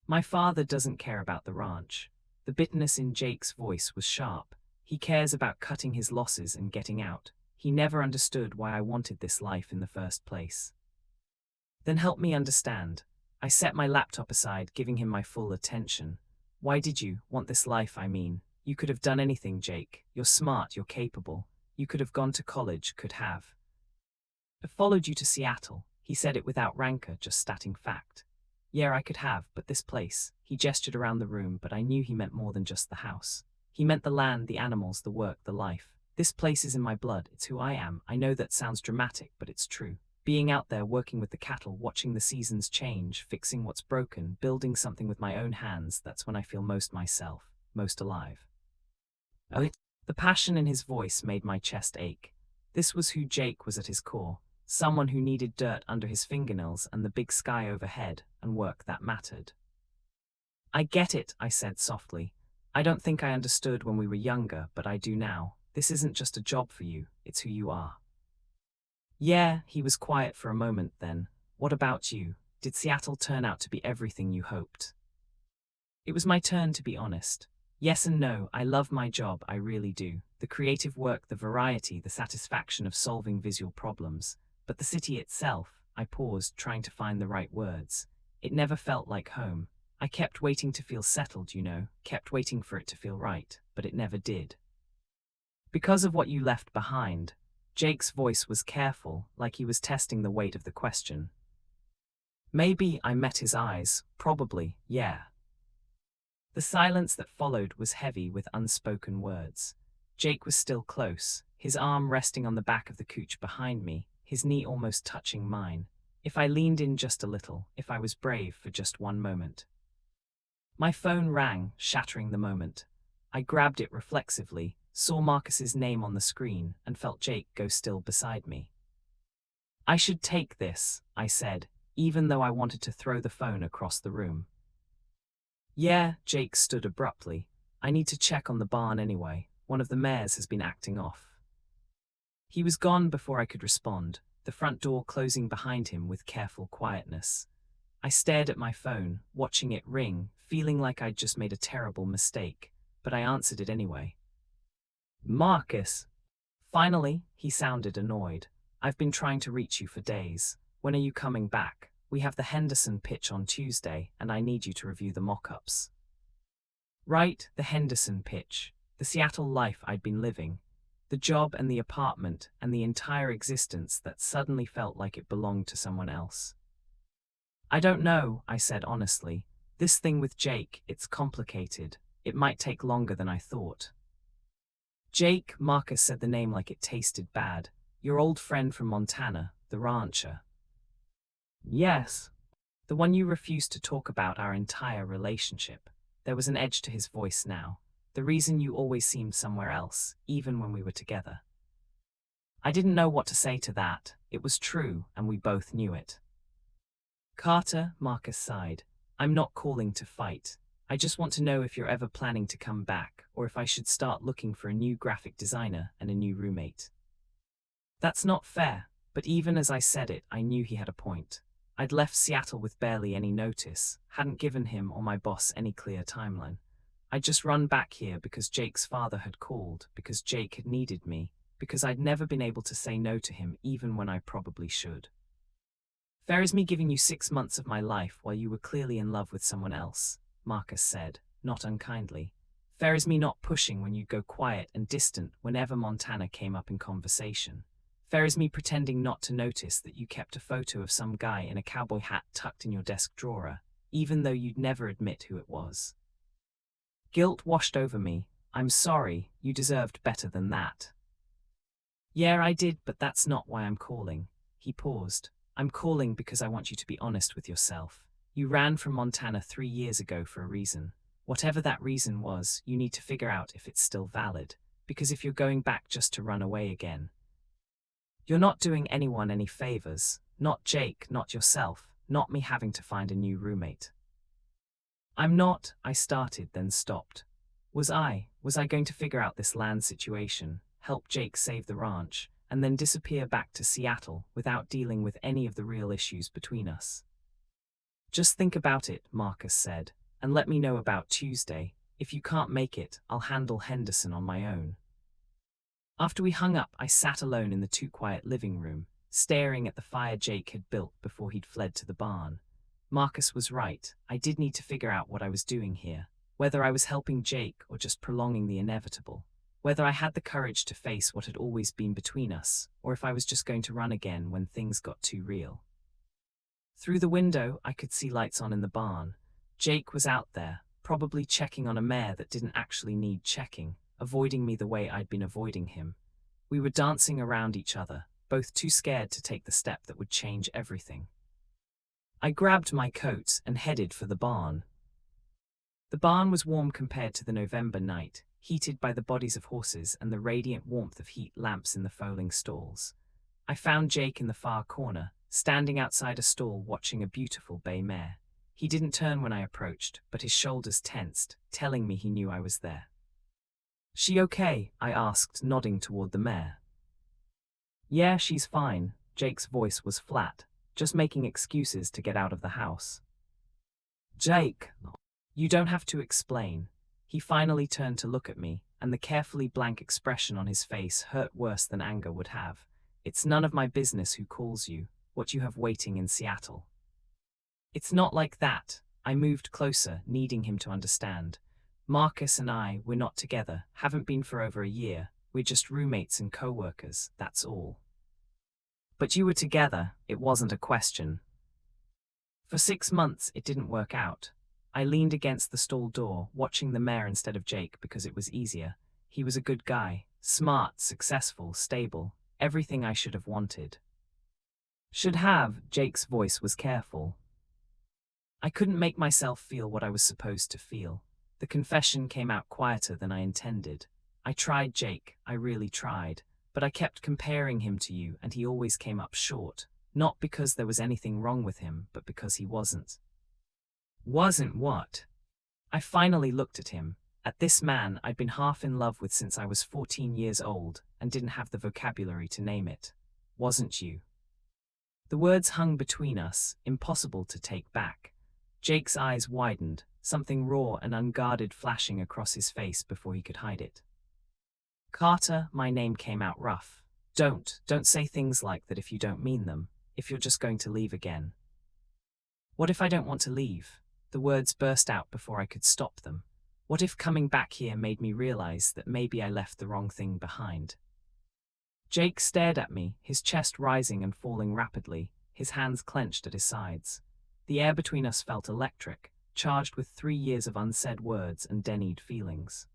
My father doesn't care about the ranch. The bitterness in Jake's voice was sharp. He cares about cutting his losses and getting out. He never understood why I wanted this life in the first place. Then help me understand. I set my laptop aside, giving him my full attention. Why did you want this life, I mean? You could have done anything, Jake. You're smart, you're capable. You could have gone to college, could have. I followed you to Seattle. He said it without rancor, just stating fact. Yeah, I could have, but this place. He gestured around the room, but I knew he meant more than just the house. He meant the land, the animals, the work, the life. This place is in my blood. It's who I am. I know that sounds dramatic, but it's true. Being out there working with the cattle, watching the seasons change, fixing what's broken, building something with my own hands, that's when I feel most myself, most alive. Oh, the passion in his voice made my chest ache. This was who Jake was at his core. Someone who needed dirt under his fingernails and the big sky overhead, and work that mattered. I get it, I said softly. I don't think I understood when we were younger, but I do now. This isn't just a job for you, it's who you are. Yeah, he was quiet for a moment then. What about you? Did Seattle turn out to be everything you hoped? It was my turn to be honest. Yes and no, I love my job, I really do. The creative work, the variety, the satisfaction of solving visual problems. But the city itself, I paused, trying to find the right words. It never felt like home. I kept waiting to feel settled, kept waiting for it to feel right, but it never did. Because of what you left behind. Jake's voice was careful, like he was testing the weight of the question. Maybe. I met his eyes. Probably, yeah. The silence that followed was heavy with unspoken words. Jake was still close, his arm resting on the back of the couch behind me, his knee almost touching mine. If I leaned in just a little, if I was brave for just one moment. My phone rang, shattering the moment. I grabbed it reflexively, saw Marcus's name on the screen, and felt Jake go still beside me. I should take this, I said, even though I wanted to throw the phone across the room. Yeah, Jake stood abruptly. I need to check on the barn anyway. One of the mares has been acting off. He was gone before I could respond, the front door closing behind him with careful quietness. I stared at my phone, watching it ring, feeling like I'd just made a terrible mistake, but I answered it anyway. Marcus. Finally, he sounded annoyed. I've been trying to reach you for days. When are you coming back? We have the Henderson pitch on Tuesday, and I need you to review the mock-ups. Right, the Henderson pitch. The Seattle life I'd been living. The job and the apartment and the entire existence that suddenly felt like it belonged to someone else. I don't know, I said honestly. This thing with Jake, it's complicated. It might take longer than I thought. Jake, Marcus said the name like it tasted bad. Your old friend from Montana, the rancher. Yes. The one you refused to talk about our entire relationship. There was an edge to his voice now. The reason you always seemed somewhere else, even when we were together. I didn't know what to say to that. It was true, and we both knew it. Carter, Marcus sighed. I'm not calling to fight. I just want to know if you're ever planning to come back, or if I should start looking for a new graphic designer and a new roommate. That's not fair, but even as I said it, I knew he had a point. I'd left Seattle with barely any notice, hadn't given him or my boss any clear timeline. I'd just run back here because Jake's father had called, because Jake had needed me, because I'd never been able to say no to him even when I probably should. Fair is me giving you 6 months of my life while you were clearly in love with someone else, Marcus said, not unkindly. Fair is me not pushing when you'd go quiet and distant whenever Montana came up in conversation. Fair is me pretending not to notice that you kept a photo of some guy in a cowboy hat tucked in your desk drawer, even though you'd never admit who it was. Guilt washed over me. I'm sorry, you deserved better than that. Yeah, I did, but that's not why I'm calling. He paused. I'm calling because I want you to be honest with yourself. You ran from Montana 3 years ago for a reason. Whatever that reason was, you need to figure out if it's still valid. Because if you're going back just to run away again, you're not doing anyone any favors. Not Jake, not yourself, not me having to find a new roommate. I'm not, I started, then stopped. Was I going to figure out this land situation, help Jake save the ranch, and then disappear back to Seattle without dealing with any of the real issues between us? Just think about it, Marcus said, and let me know about Tuesday. If you can't make it, I'll handle Henderson on my own. After we hung up, I sat alone in the too quiet living room, staring at the fire Jake had built before he'd fled to the barn. Marcus was right. I did need to figure out what I was doing here, whether I was helping Jake or just prolonging the inevitable, whether I had the courage to face what had always been between us, or if I was just going to run again when things got too real. Through the window, I could see lights on in the barn. Jake was out there, probably checking on a mare that didn't actually need checking, avoiding me the way I'd been avoiding him. We were dancing around each other, both too scared to take the step that would change everything. I grabbed my coat and headed for the barn. The barn was warm compared to the November night, heated by the bodies of horses and the radiant warmth of heat lamps in the foaling stalls. I found Jake in the far corner, standing outside a stall watching a beautiful bay mare. He didn't turn when I approached, but his shoulders tensed, telling me he knew I was there. "She okay?" I asked, nodding toward the mare. "Yeah, she's fine." Jake's voice was flat, just making excuses to get out of the house. "Jake, you don't have to explain." He finally turned to look at me, and the carefully blank expression on his face hurt worse than anger would have. "It's none of my business who calls you, what you have waiting in Seattle." "It's not like that." I moved closer, needing him to understand. "Marcus and I, we're not together, haven't been for over a year. We're just roommates and co-workers, that's all." "But you were together," it wasn't a question. "For 6 months, it didn't work out." I leaned against the stall door, watching the mare instead of Jake because it was easier. He was a good guy, smart, successful, stable, everything I should have wanted. "Should have," Jake's voice was careful. I couldn't make myself feel what I was supposed to feel. The confession came out quieter than I intended. "I tried, Jake, I really tried, but I kept comparing him to you and he always came up short. Not because there was anything wrong with him, but because he wasn't." "Wasn't what?" I finally looked at him. At this man I'd been half in love with since I was 14 years old and didn't have the vocabulary to name it. "Wasn't you?" The words hung between us, impossible to take back. Jake's eyes widened, something raw and unguarded flashing across his face before he could hide it. "Carter," my name came out rough. Don't say things like that if you don't mean them, if you're just going to leave again." "What if I don't want to leave?" The words burst out before I could stop them. What if coming back here made me realize that maybe I left the wrong thing behind? Jake stared at me, his chest rising and falling rapidly, his hands clenched at his sides. The air between us felt electric, charged with 3 years of unsaid words and denied feelings.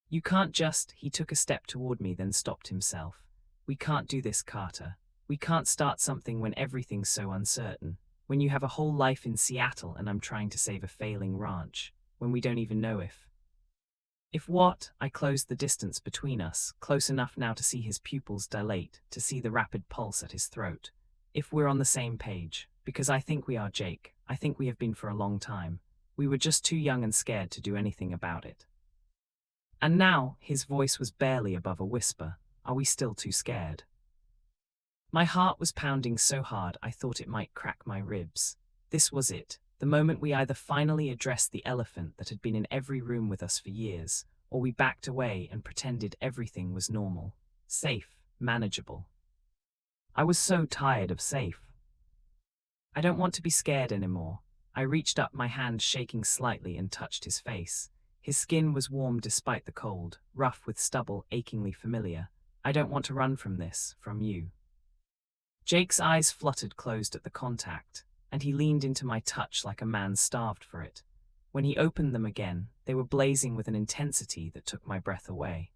"You can't just..." He took a step toward me, then stopped himself. "We can't do this, Carter. We can't start something when everything's so uncertain. When you have a whole life in Seattle and I'm trying to save a failing ranch. When we don't even know if..." "If what?" I closed the distance between us, close enough now to see his pupils dilate, to see the rapid pulse at his throat. "If we're on the same page. Because I think we are, Jake. I think we have been for a long time. We were just too young and scared to do anything about it." And now, his voice was barely above a whisper. "Are we still too scared?" My heart was pounding so hard I thought it might crack my ribs. This was it, the moment we either finally addressed the elephant that had been in every room with us for years, or we backed away and pretended everything was normal, safe, manageable. I was so tired of safe. "I don't want to be scared anymore." I reached up, my hand shaking slightly, and touched his face. His skin was warm despite the cold, rough with stubble, achingly familiar. "I don't want to run from this, from you." Jake's eyes fluttered closed at the contact, and he leaned into my touch like a man starved for it. When he opened them again, they were blazing with an intensity that took my breath away.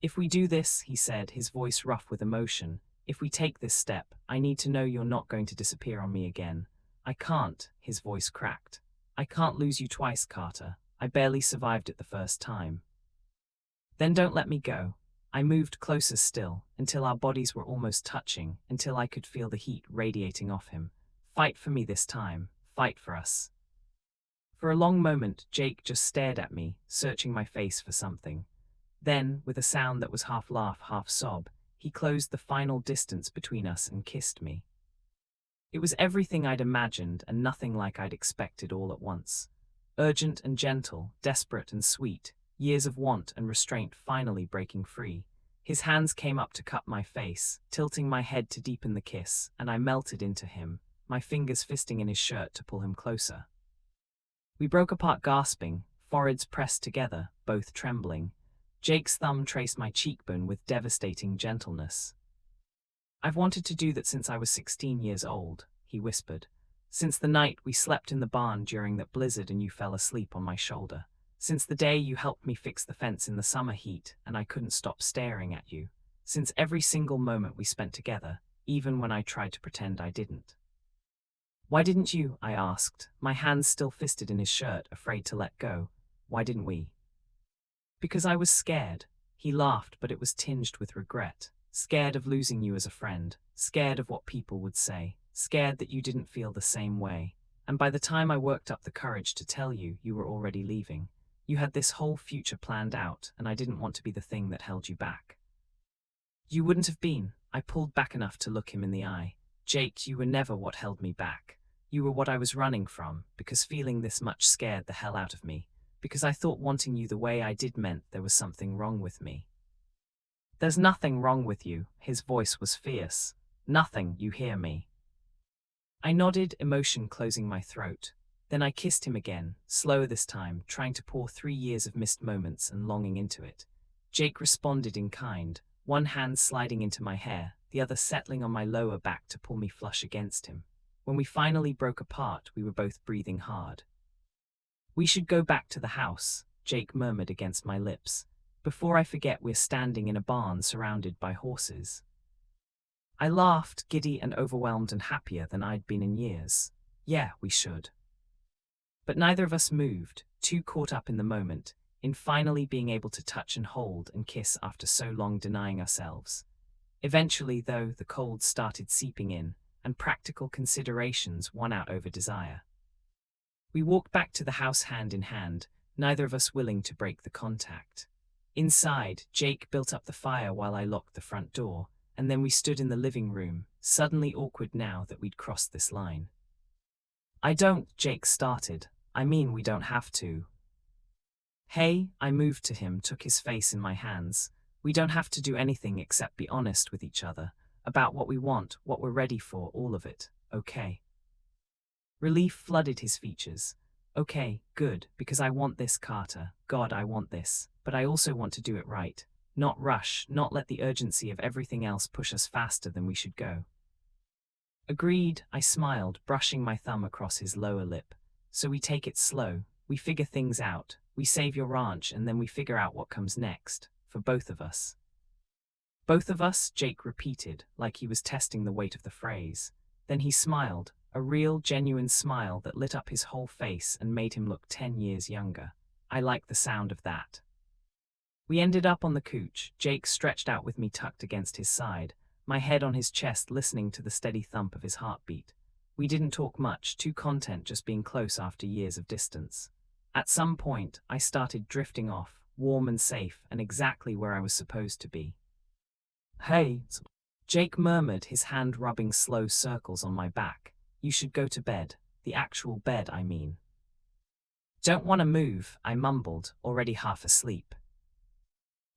"If we do this," he said, his voice rough with emotion, "if we take this step, I need to know you're not going to disappear on me again. I can't," his voice cracked. "I can't lose you twice, Carter. I barely survived it the first time." "Then don't let me go." I moved closer still, until our bodies were almost touching, until I could feel the heat radiating off him. "Fight for me this time. Fight for us." For a long moment, Jake just stared at me, searching my face for something. Then, with a sound that was half laugh, half sob, he closed the final distance between us and kissed me. It was everything I'd imagined and nothing like I'd expected all at once. Urgent and gentle, desperate and sweet, years of want and restraint finally breaking free. His hands came up to cup my face, tilting my head to deepen the kiss, and I melted into him, my fingers fisting in his shirt to pull him closer. We broke apart gasping, foreheads pressed together, both trembling. Jake's thumb traced my cheekbone with devastating gentleness. "I've wanted to do that since I was 16 years old," he whispered. Since the night we slept in the barn during that blizzard and you fell asleep on my shoulder. Since the day you helped me fix the fence in the summer heat and I couldn't stop staring at you. Since every single moment we spent together, even when I tried to pretend I didn't. Why didn't you? I asked, my hands still fisted in his shirt, afraid to let go. Why didn't we? Because I was scared. He laughed, but it was tinged with regret. Scared of losing you as a friend. Scared of what people would say. Scared that you didn't feel the same way. And by the time I worked up the courage to tell you, you were already leaving. You had this whole future planned out, and I didn't want to be the thing that held you back. You wouldn't have been. I pulled back enough to look him in the eye. Jake, you were never what held me back. You were what I was running from, because feeling this much scared the hell out of me. Because I thought wanting you the way I did meant there was something wrong with me. There's nothing wrong with you, his voice was fierce. Nothing, you hear me. I nodded, emotion closing my throat. Then I kissed him again, slower this time, trying to pour 3 years of missed moments and longing into it. Jake responded in kind, one hand sliding into my hair, the other settling on my lower back to pull me flush against him. When we finally broke apart, we were both breathing hard. We should go back to the house, Jake murmured against my lips. Before I forget, we're standing in a barn surrounded by horses. I laughed, giddy and overwhelmed and happier than I'd been in years. Yeah, we should. But neither of us moved, too caught up in the moment, in finally being able to touch and hold and kiss after so long denying ourselves. Eventually, though, the cold started seeping in, and practical considerations won out over desire. We walked back to the house hand in hand, neither of us willing to break the contact. Inside, Jake built up the fire while I locked the front door, and then we stood in the living room, suddenly awkward now that we'd crossed this line. Jake started. I mean, we don't have to. Hey, I moved to him, took his face in my hands. We don't have to do anything except be honest with each other, about what we want, what we're ready for, all of it, okay? Relief flooded his features. Okay, good, because I want this, Carter. God, I want this, but I also want to do it right. Not rush, not let the urgency of everything else push us faster than we should go. Agreed, I smiled, brushing my thumb across his lower lip. So we take it slow, we figure things out, we save your ranch and then we figure out what comes next, for both of us. Both of us, Jake repeated, like he was testing the weight of the phrase. Then he smiled, a real, genuine smile that lit up his whole face and made him look 10 years younger. I liked the sound of that. We ended up on the couch, Jake stretched out with me tucked against his side, my head on his chest listening to the steady thump of his heartbeat. We didn't talk much, too content just being close after years of distance. At some point, I started drifting off, warm and safe, and exactly where I was supposed to be. Hey, Jake murmured, his hand rubbing slow circles on my back. You should go to bed. The actual bed, I mean. Don't want to move, I mumbled, already half asleep.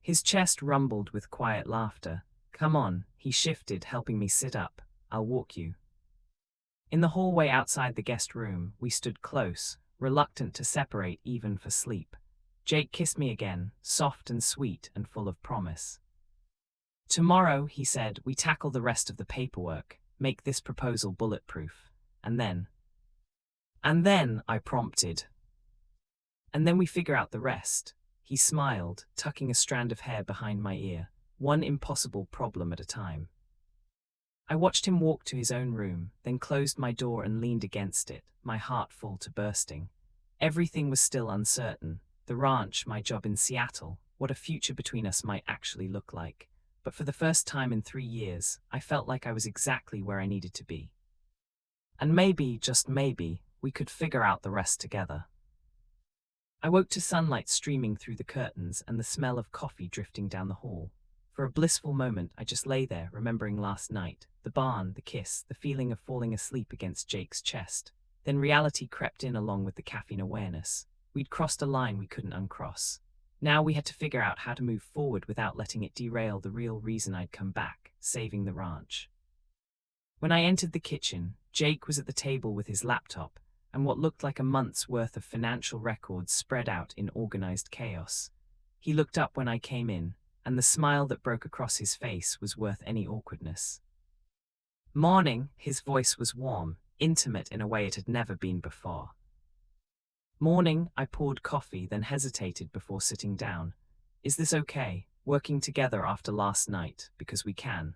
His chest rumbled with quiet laughter. Come on, he shifted, helping me sit up. I'll walk you. In the hallway outside the guest room, we stood close, reluctant to separate even for sleep. Jake kissed me again, soft and sweet and full of promise. Tomorrow, he said, we tackle the rest of the paperwork, make this proposal bulletproof. And then, I prompted. And then we figure out the rest. He smiled, tucking a strand of hair behind my ear, one impossible problem at a time. I watched him walk to his own room, then closed my door and leaned against it, my heart full to bursting. Everything was still uncertain. The ranch, my job in Seattle, what a future between us might actually look like. But for the first time in 3 years, I felt like I was exactly where I needed to be. And maybe, just maybe, we could figure out the rest together. I woke to sunlight streaming through the curtains and the smell of coffee drifting down the hall. For a blissful moment, I just lay there, remembering last night, the barn, the kiss, the feeling of falling asleep against Jake's chest. Then reality crept in along with the caffeine awareness. We'd crossed a line we couldn't uncross. Now we had to figure out how to move forward without letting it derail the real reason I'd come back, saving the ranch. When I entered the kitchen, Jake was at the table with his laptop, and what looked like a month's worth of financial records spread out in organized chaos. He looked up when I came in, and the smile that broke across his face was worth any awkwardness. Morning, his voice was warm, intimate in a way it had never been before. Morning, I poured coffee, then hesitated before sitting down. Is this okay, working together after last night, because we can?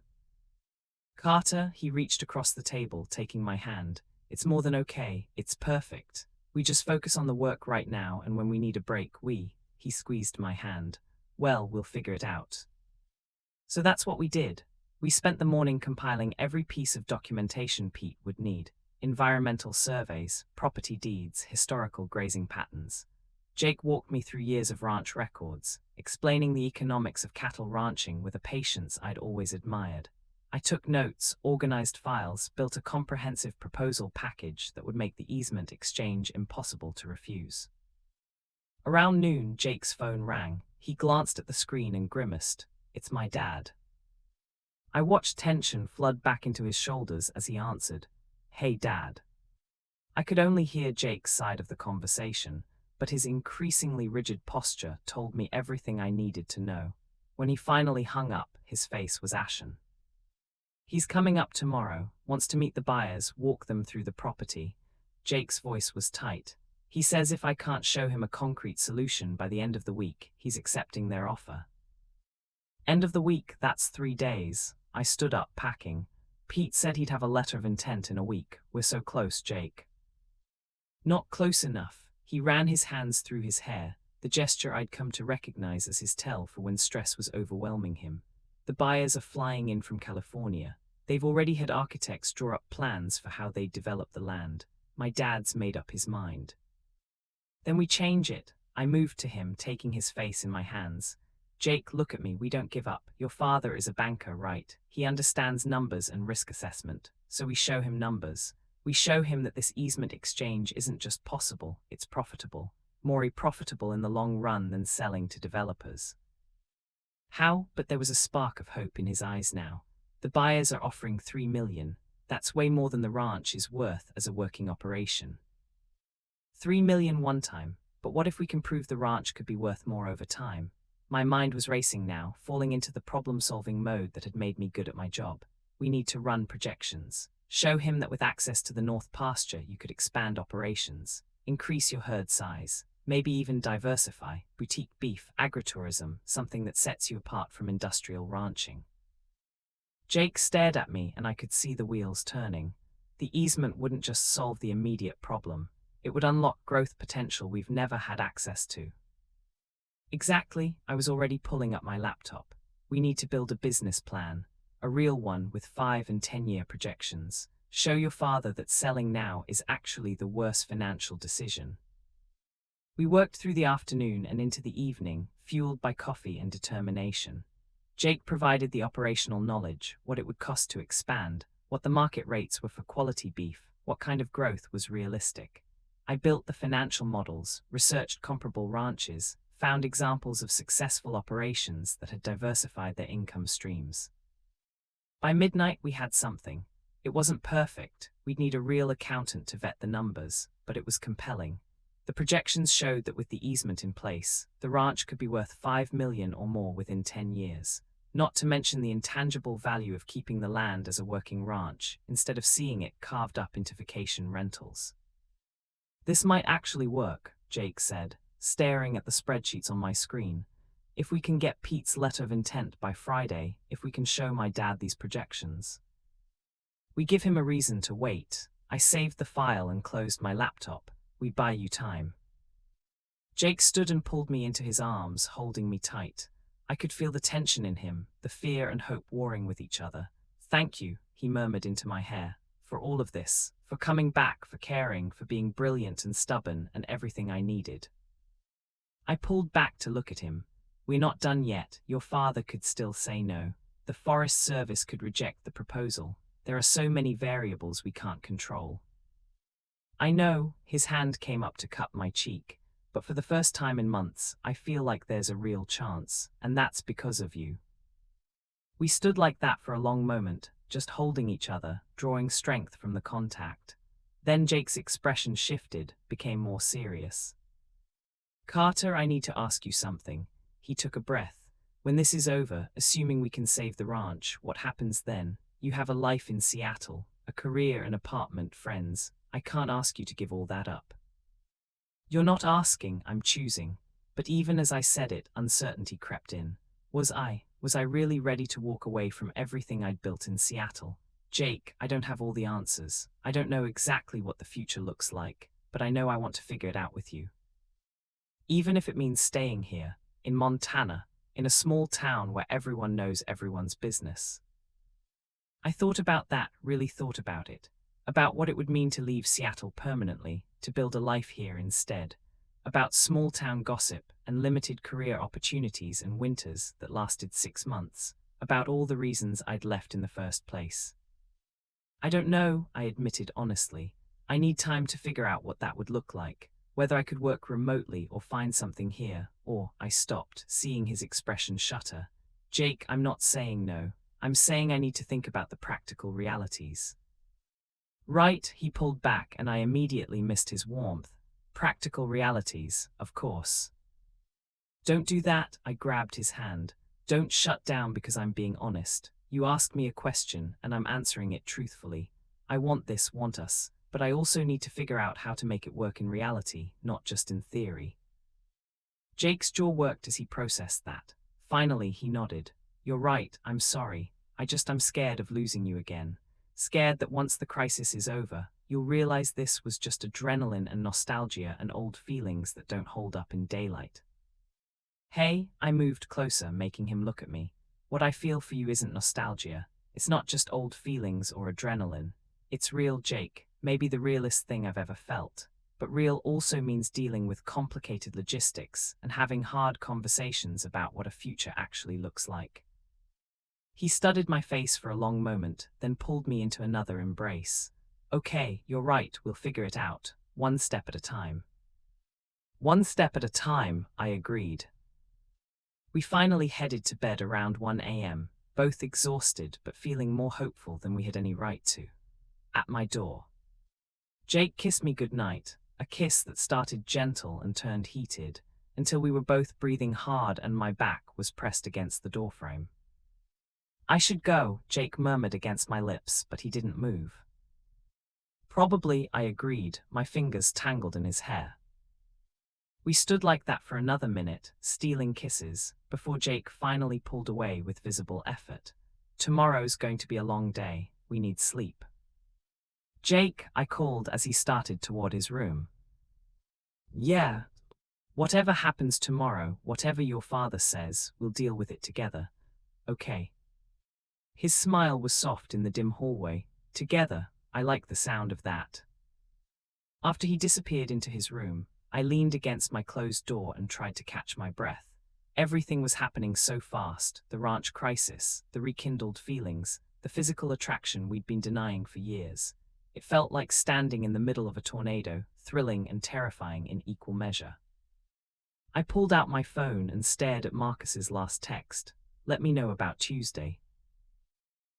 Carter, he reached across the table, taking my hand. It's more than okay, it's perfect. We just focus on the work right now, and when we need a break, he squeezed my hand. Well, we'll figure it out. So that's what we did. We spent the morning compiling every piece of documentation Pete would need. Environmental surveys, property deeds, historical grazing patterns. Jake walked me through years of ranch records, explaining the economics of cattle ranching with a patience I'd always admired. I took notes, organized files, built a comprehensive proposal package that would make the easement exchange impossible to refuse. Around noon, Jake's phone rang. He glanced at the screen and grimaced. It's my dad. I watched tension flood back into his shoulders as he answered. Hey, Dad. I could only hear Jake's side of the conversation, but his increasingly rigid posture told me everything I needed to know. When he finally hung up, his face was ashen. He's coming up tomorrow, wants to meet the buyers, walk them through the property. Jake's voice was tight. He says if I can't show him a concrete solution by the end of the week, he's accepting their offer. End of the week, that's 3 days. I stood up, packing. Pete said he'd have a letter of intent in a week. We're so close, Jake. Not close enough. He ran his hands through his hair, the gesture I'd come to recognize as his tell for when stress was overwhelming him. The buyers are flying in from California. They've already had architects draw up plans for how they'd develop the land. My dad's made up his mind. Then we change it. I moved to him, taking his face in my hands. Jake, look at me, we don't give up. Your father is a banker, right? He understands numbers and risk assessment. So we show him numbers. We show him that this easement exchange isn't just possible, it's profitable. More profitable in the long run than selling to developers. How? But there was a spark of hope in his eyes now. The buyers are offering $3 million. That's way more than the ranch is worth as a working operation. $3 million one time, but what if we can prove the ranch could be worth more over time? My mind was racing now, falling into the problem-solving mode that had made me good at my job. We need to run projections. Show him that with access to the North Pasture you could expand operations, increase your herd size, maybe even diversify, boutique beef, agritourism, something that sets you apart from industrial ranching. Jake stared at me and I could see the wheels turning. The easement wouldn't just solve the immediate problem. It would unlock growth potential we've never had access to. Exactly, I was already pulling up my laptop. We need to build a business plan, a real one with 5- and 10-year projections. Show your father that selling now is actually the worst financial decision. We worked through the afternoon and into the evening, fueled by coffee and determination. Jake provided the operational knowledge, what it would cost to expand, what the market rates were for quality beef, what kind of growth was realistic. I built the financial models, researched comparable ranches, found examples of successful operations that had diversified their income streams. By midnight, we had something. It wasn't perfect. We'd need a real accountant to vet the numbers, but it was compelling. The projections showed that with the easement in place, the ranch could be worth $5 million or more within 10 years. Not to mention the intangible value of keeping the land as a working ranch, instead of seeing it carved up into vacation rentals. This might actually work, Jake said, staring at the spreadsheets on my screen. If we can get Pete's letter of intent by Friday, if we can show my dad these projections. We give him a reason to wait. I saved the file and closed my laptop. We buy you time. Jake stood and pulled me into his arms, holding me tight. I could feel the tension in him, the fear and hope warring with each other. Thank you, he murmured into my hair, for all of this, for coming back, for caring, for being brilliant and stubborn and everything I needed. I pulled back to look at him. We're not done yet. Your father could still say no. The Forest Service could reject the proposal. There are so many variables we can't control. I know, his hand came up to cup my cheek, but for the first time in months, I feel like there's a real chance, and that's because of you. We stood like that for a long moment, just holding each other, drawing strength from the contact. Then Jake's expression shifted, became more serious. Carter, I need to ask you something. He took a breath. When this is over, assuming we can save the ranch, what happens then? You have a life in Seattle, a career, an apartment, friends. I can't ask you to give all that up. You're not asking, I'm choosing. But even as I said it, uncertainty crept in. Was I really ready to walk away from everything I'd built in Seattle? Jake, I don't have all the answers. I don't know exactly what the future looks like, but I know I want to figure it out with you. Even if it means staying here, in Montana, in a small town where everyone knows everyone's business. I thought about that, really thought about it. About what it would mean to leave Seattle permanently, to build a life here instead. About small-town gossip and limited career opportunities and winters that lasted 6 months. About all the reasons I'd left in the first place. I don't know, I admitted honestly. I need time to figure out what that would look like. Whether I could work remotely or find something here, or I stopped, seeing his expression shudder. Jake, I'm not saying no. I'm saying I need to think about the practical realities. Right, he pulled back and I immediately missed his warmth. Practical realities, of course. Don't do that, I grabbed his hand. Don't shut down because I'm being honest. You asked me a question and I'm answering it truthfully. I want us, but I also need to figure out how to make it work in reality, not just in theory. Jake's jaw worked as he processed that. Finally, he nodded. You're right, I'm sorry. I'm scared of losing you again. Scared that once the crisis is over, you'll realize this was just adrenaline and nostalgia and old feelings that don't hold up in daylight. Hey, I moved closer, making him look at me. What I feel for you isn't nostalgia. It's not just old feelings or adrenaline. It's real, Jake. Maybe the realest thing I've ever felt. But real also means dealing with complicated logistics and having hard conversations about what a future actually looks like. He studied my face for a long moment, then pulled me into another embrace. Okay, you're right, we'll figure it out, one step at a time. One step at a time, I agreed. We finally headed to bed around 1 a.m., both exhausted but feeling more hopeful than we had any right to. At my door. Jake kissed me goodnight, a kiss that started gentle and turned heated, until we were both breathing hard and my back was pressed against the doorframe. I should go, Jake murmured against my lips, but he didn't move. Probably, I agreed, my fingers tangled in his hair. We stood like that for another minute, stealing kisses, before Jake finally pulled away with visible effort. Tomorrow's going to be a long day, we need sleep. Jake, I called as he started toward his room. Yeah. Whatever happens tomorrow, whatever your father says, we'll deal with it together. Okay. His smile was soft in the dim hallway. Together, I like the sound of that. After he disappeared into his room, I leaned against my closed door and tried to catch my breath. Everything was happening so fast, the ranch crisis, the rekindled feelings, the physical attraction we'd been denying for years. It felt like standing in the middle of a tornado, thrilling and terrifying in equal measure. I pulled out my phone and stared at Marcus's last text. Let me know about Tuesday.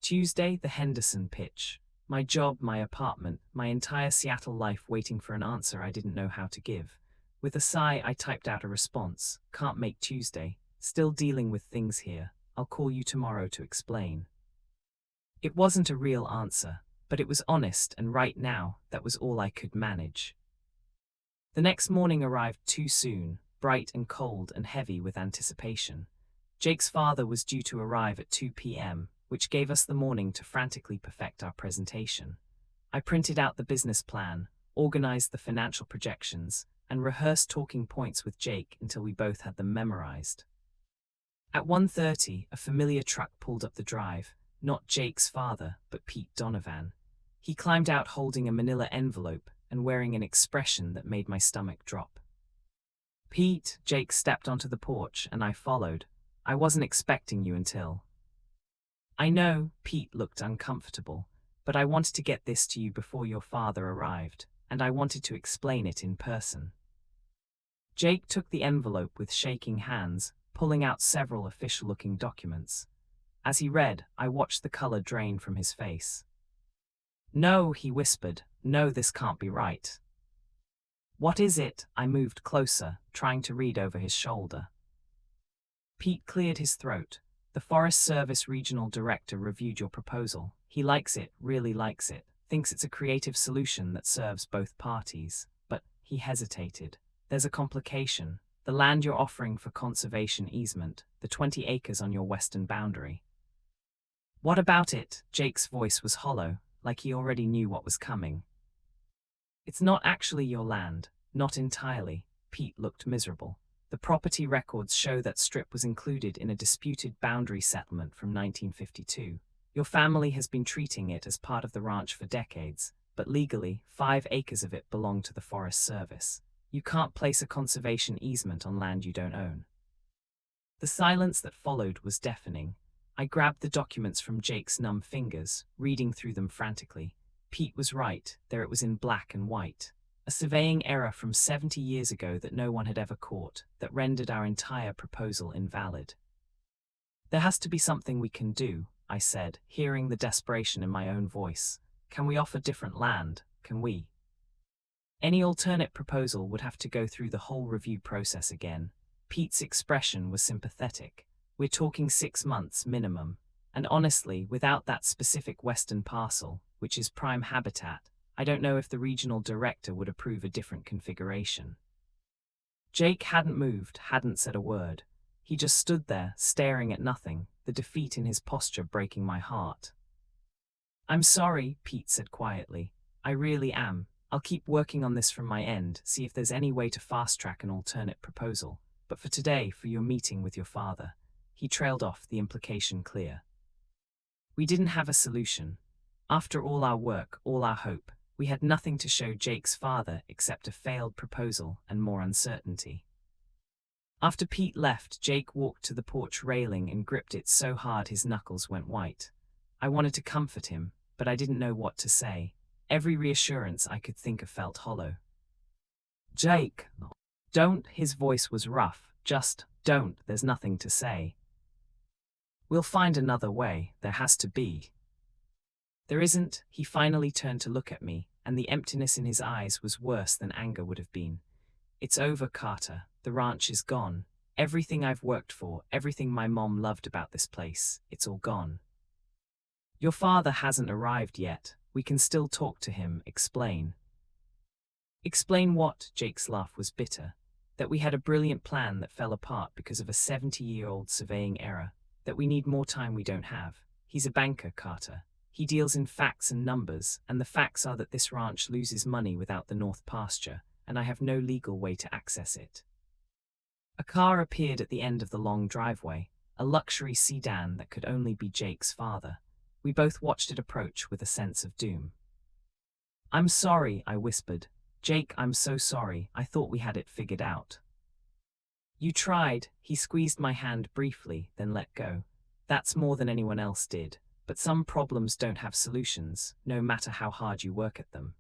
Tuesday, the Henderson pitch. My job, my apartment, my entire Seattle life waiting for an answer I didn't know how to give. With a sigh, I typed out a response. Can't make Tuesday. Still dealing with things here. I'll call you tomorrow to explain. It wasn't a real answer, but it was honest, and right now, that was all I could manage. The next morning arrived too soon, bright and cold and heavy with anticipation. Jake's father was due to arrive at 2 p.m., which gave us the morning to frantically perfect our presentation. I printed out the business plan, organized the financial projections, and rehearsed talking points with Jake until we both had them memorized. At 1:30, a familiar truck pulled up the drive, not Jake's father, but Pete Donovan. He climbed out holding a manila envelope and wearing an expression that made my stomach drop. Pete, Jake stepped onto the porch and I followed. I wasn't expecting you until... I know, Pete looked uncomfortable, but I wanted to get this to you before your father arrived, and I wanted to explain it in person. Jake took the envelope with shaking hands, pulling out several official-looking documents. As he read, I watched the color drain from his face. No, he whispered, no, this can't be right. What is it? I moved closer, trying to read over his shoulder. Pete cleared his throat. The Forest Service Regional Director reviewed your proposal. He likes it, really likes it. thinks it's a creative solution that serves both parties. But he hesitated. There's a complication. The land you're offering for conservation easement, the 20 acres on your western boundary. What about it? Jake's voice was hollow, like he already knew what was coming. It's not actually your land, not entirely. Pete looked miserable. The property records show that strip was included in a disputed boundary settlement from 1952. Your family has been treating it as part of the ranch for decades, but legally, 5 acres of it belong to the Forest Service. You can't place a conservation easement on land you don't own. The silence that followed was deafening. I grabbed the documents from Jake's numb fingers, reading through them frantically. Pete was right, there it was in black and white. A surveying error from 70 years ago that no one had ever caught, that rendered our entire proposal invalid. There has to be something we can do, I said, hearing the desperation in my own voice. Can we offer different land? Can we? Any alternate proposal would have to go through the whole review process again. Pete's expression was sympathetic. We're talking 6 months minimum. And honestly, without that specific western parcel, which is prime habitat, I don't know if the regional director would approve a different configuration. Jake hadn't moved, hadn't said a word. He just stood there, staring at nothing, the defeat in his posture breaking my heart. I'm sorry, Pete said quietly. I really am. I'll keep working on this from my end, see if there's any way to fast-track an alternate proposal. But for today, for your meeting with your father. He trailed off, the implication clear. We didn't have a solution. After all our work, all our hope, we had nothing to show Jake's father except a failed proposal and more uncertainty. After Pete left, Jake walked to the porch railing and gripped it so hard his knuckles went white. I wanted to comfort him, but I didn't know what to say. Every reassurance I could think of felt hollow. Jake, don't, his voice was rough, just don't, there's nothing to say. We'll find another way, there has to be. There isn't. He finally turned to look at me, and the emptiness in his eyes was worse than anger would have been. It's over, Carter. The ranch is gone. Everything I've worked for, everything my mom loved about this place, it's all gone. Your father hasn't arrived yet. We can still talk to him, explain. Explain what? Jake's laugh was bitter. That we had a brilliant plan that fell apart because of a 70-year-old surveying error. That we need more time we don't have. He's a banker, Carter. He deals in facts and numbers, and the facts are that this ranch loses money without the north pasture, and I have no legal way to access it. A car appeared at the end of the long driveway, a luxury sedan that could only be Jake's father. We both watched it approach with a sense of doom. I'm sorry, I whispered. Jake, I'm so sorry. I thought we had it figured out. You tried. He squeezed my hand briefly, then let go. That's more than anyone else did. But some problems don't have solutions, no matter how hard you work at them.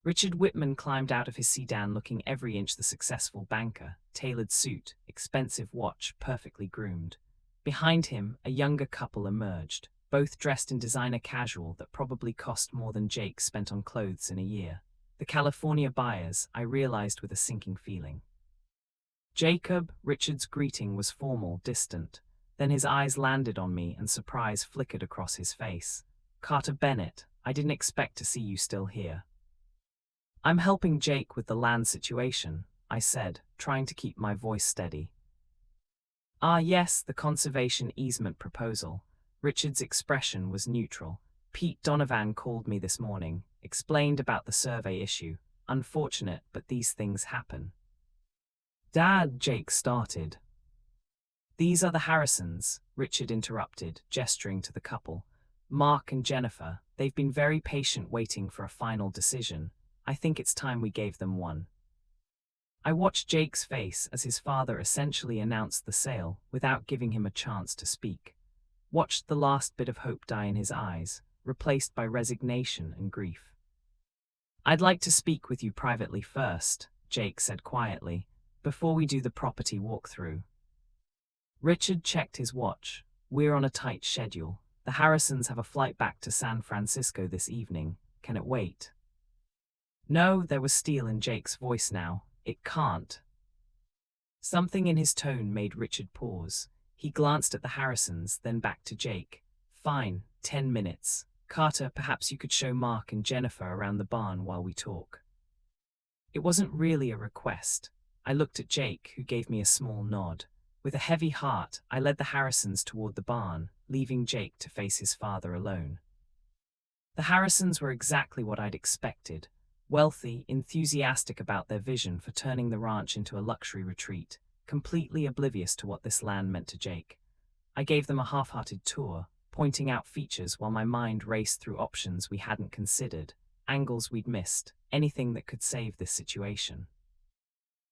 Richard Whitman climbed out of his sedan looking every inch the successful banker, tailored suit, expensive watch, perfectly groomed. Behind him, a younger couple emerged, both dressed in designer casual that probably cost more than Jake spent on clothes in a year. The California buyers, I realized with a sinking feeling. Jacob, Richard's greeting was formal, distant. Then his eyes landed on me and surprise flickered across his face. Carter Bennett, I didn't expect to see you still here. I'm helping Jake with the land situation, I said, trying to keep my voice steady. Ah yes, the conservation easement proposal. Richard's expression was neutral. Pete Donovan called me this morning, explained about the survey issue. Unfortunate, but these things happen. Dad, Jake started. These are the Harrisons, Richard interrupted, gesturing to the couple. Mark and Jennifer, they've been very patient waiting for a final decision. I think it's time we gave them one. I watched Jake's face as his father essentially announced the sale without giving him a chance to speak. Watched the last bit of hope die in his eyes, replaced by resignation and grief. I'd like to speak with you privately first, Jake said quietly, before we do the property walkthrough. Richard checked his watch. We're on a tight schedule. The Harrisons have a flight back to San Francisco this evening. Can it wait? No, there was steel in Jake's voice now. It can't. Something in his tone made Richard pause. He glanced at the Harrisons, then back to Jake. Fine, 10 minutes. Carter, perhaps you could show Mark and Jennifer around the barn while we talk. It wasn't really a request. I looked at Jake, who gave me a small nod. With a heavy heart, I led the Harrisons toward the barn, leaving Jake to face his father alone. The Harrisons were exactly what I'd expected. Wealthy, enthusiastic about their vision for turning the ranch into a luxury retreat, completely oblivious to what this land meant to Jake. I gave them a half-hearted tour, pointing out features while my mind raced through options we hadn't considered, angles we'd missed, anything that could save this situation.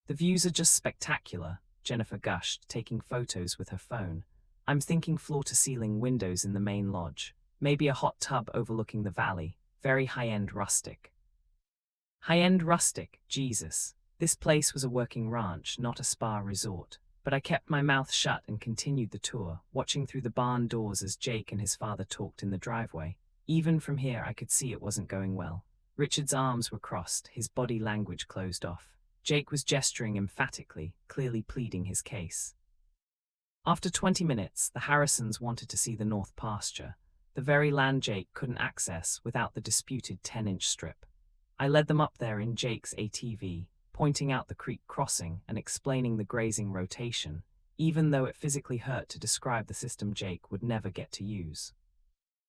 The views are just spectacular, Jennifer gushed, taking photos with her phone. I'm thinking floor-to-ceiling windows in the main lodge, maybe a hot tub overlooking the valley, very high-end rustic. High-end rustic, Jesus. This place was a working ranch, not a spa resort. But I kept my mouth shut and continued the tour, watching through the barn doors as Jake and his father talked in the driveway. Even from here I could see it wasn't going well. Richard's arms were crossed, his body language closed off. Jake was gesturing emphatically, clearly pleading his case. After 20 minutes, the Harrisons wanted to see the north pasture, the very land Jake couldn't access without the disputed 10-inch strip. I led them up there in Jake's ATV, pointing out the creek crossing and explaining the grazing rotation, even though it physically hurt to describe the system Jake would never get to use.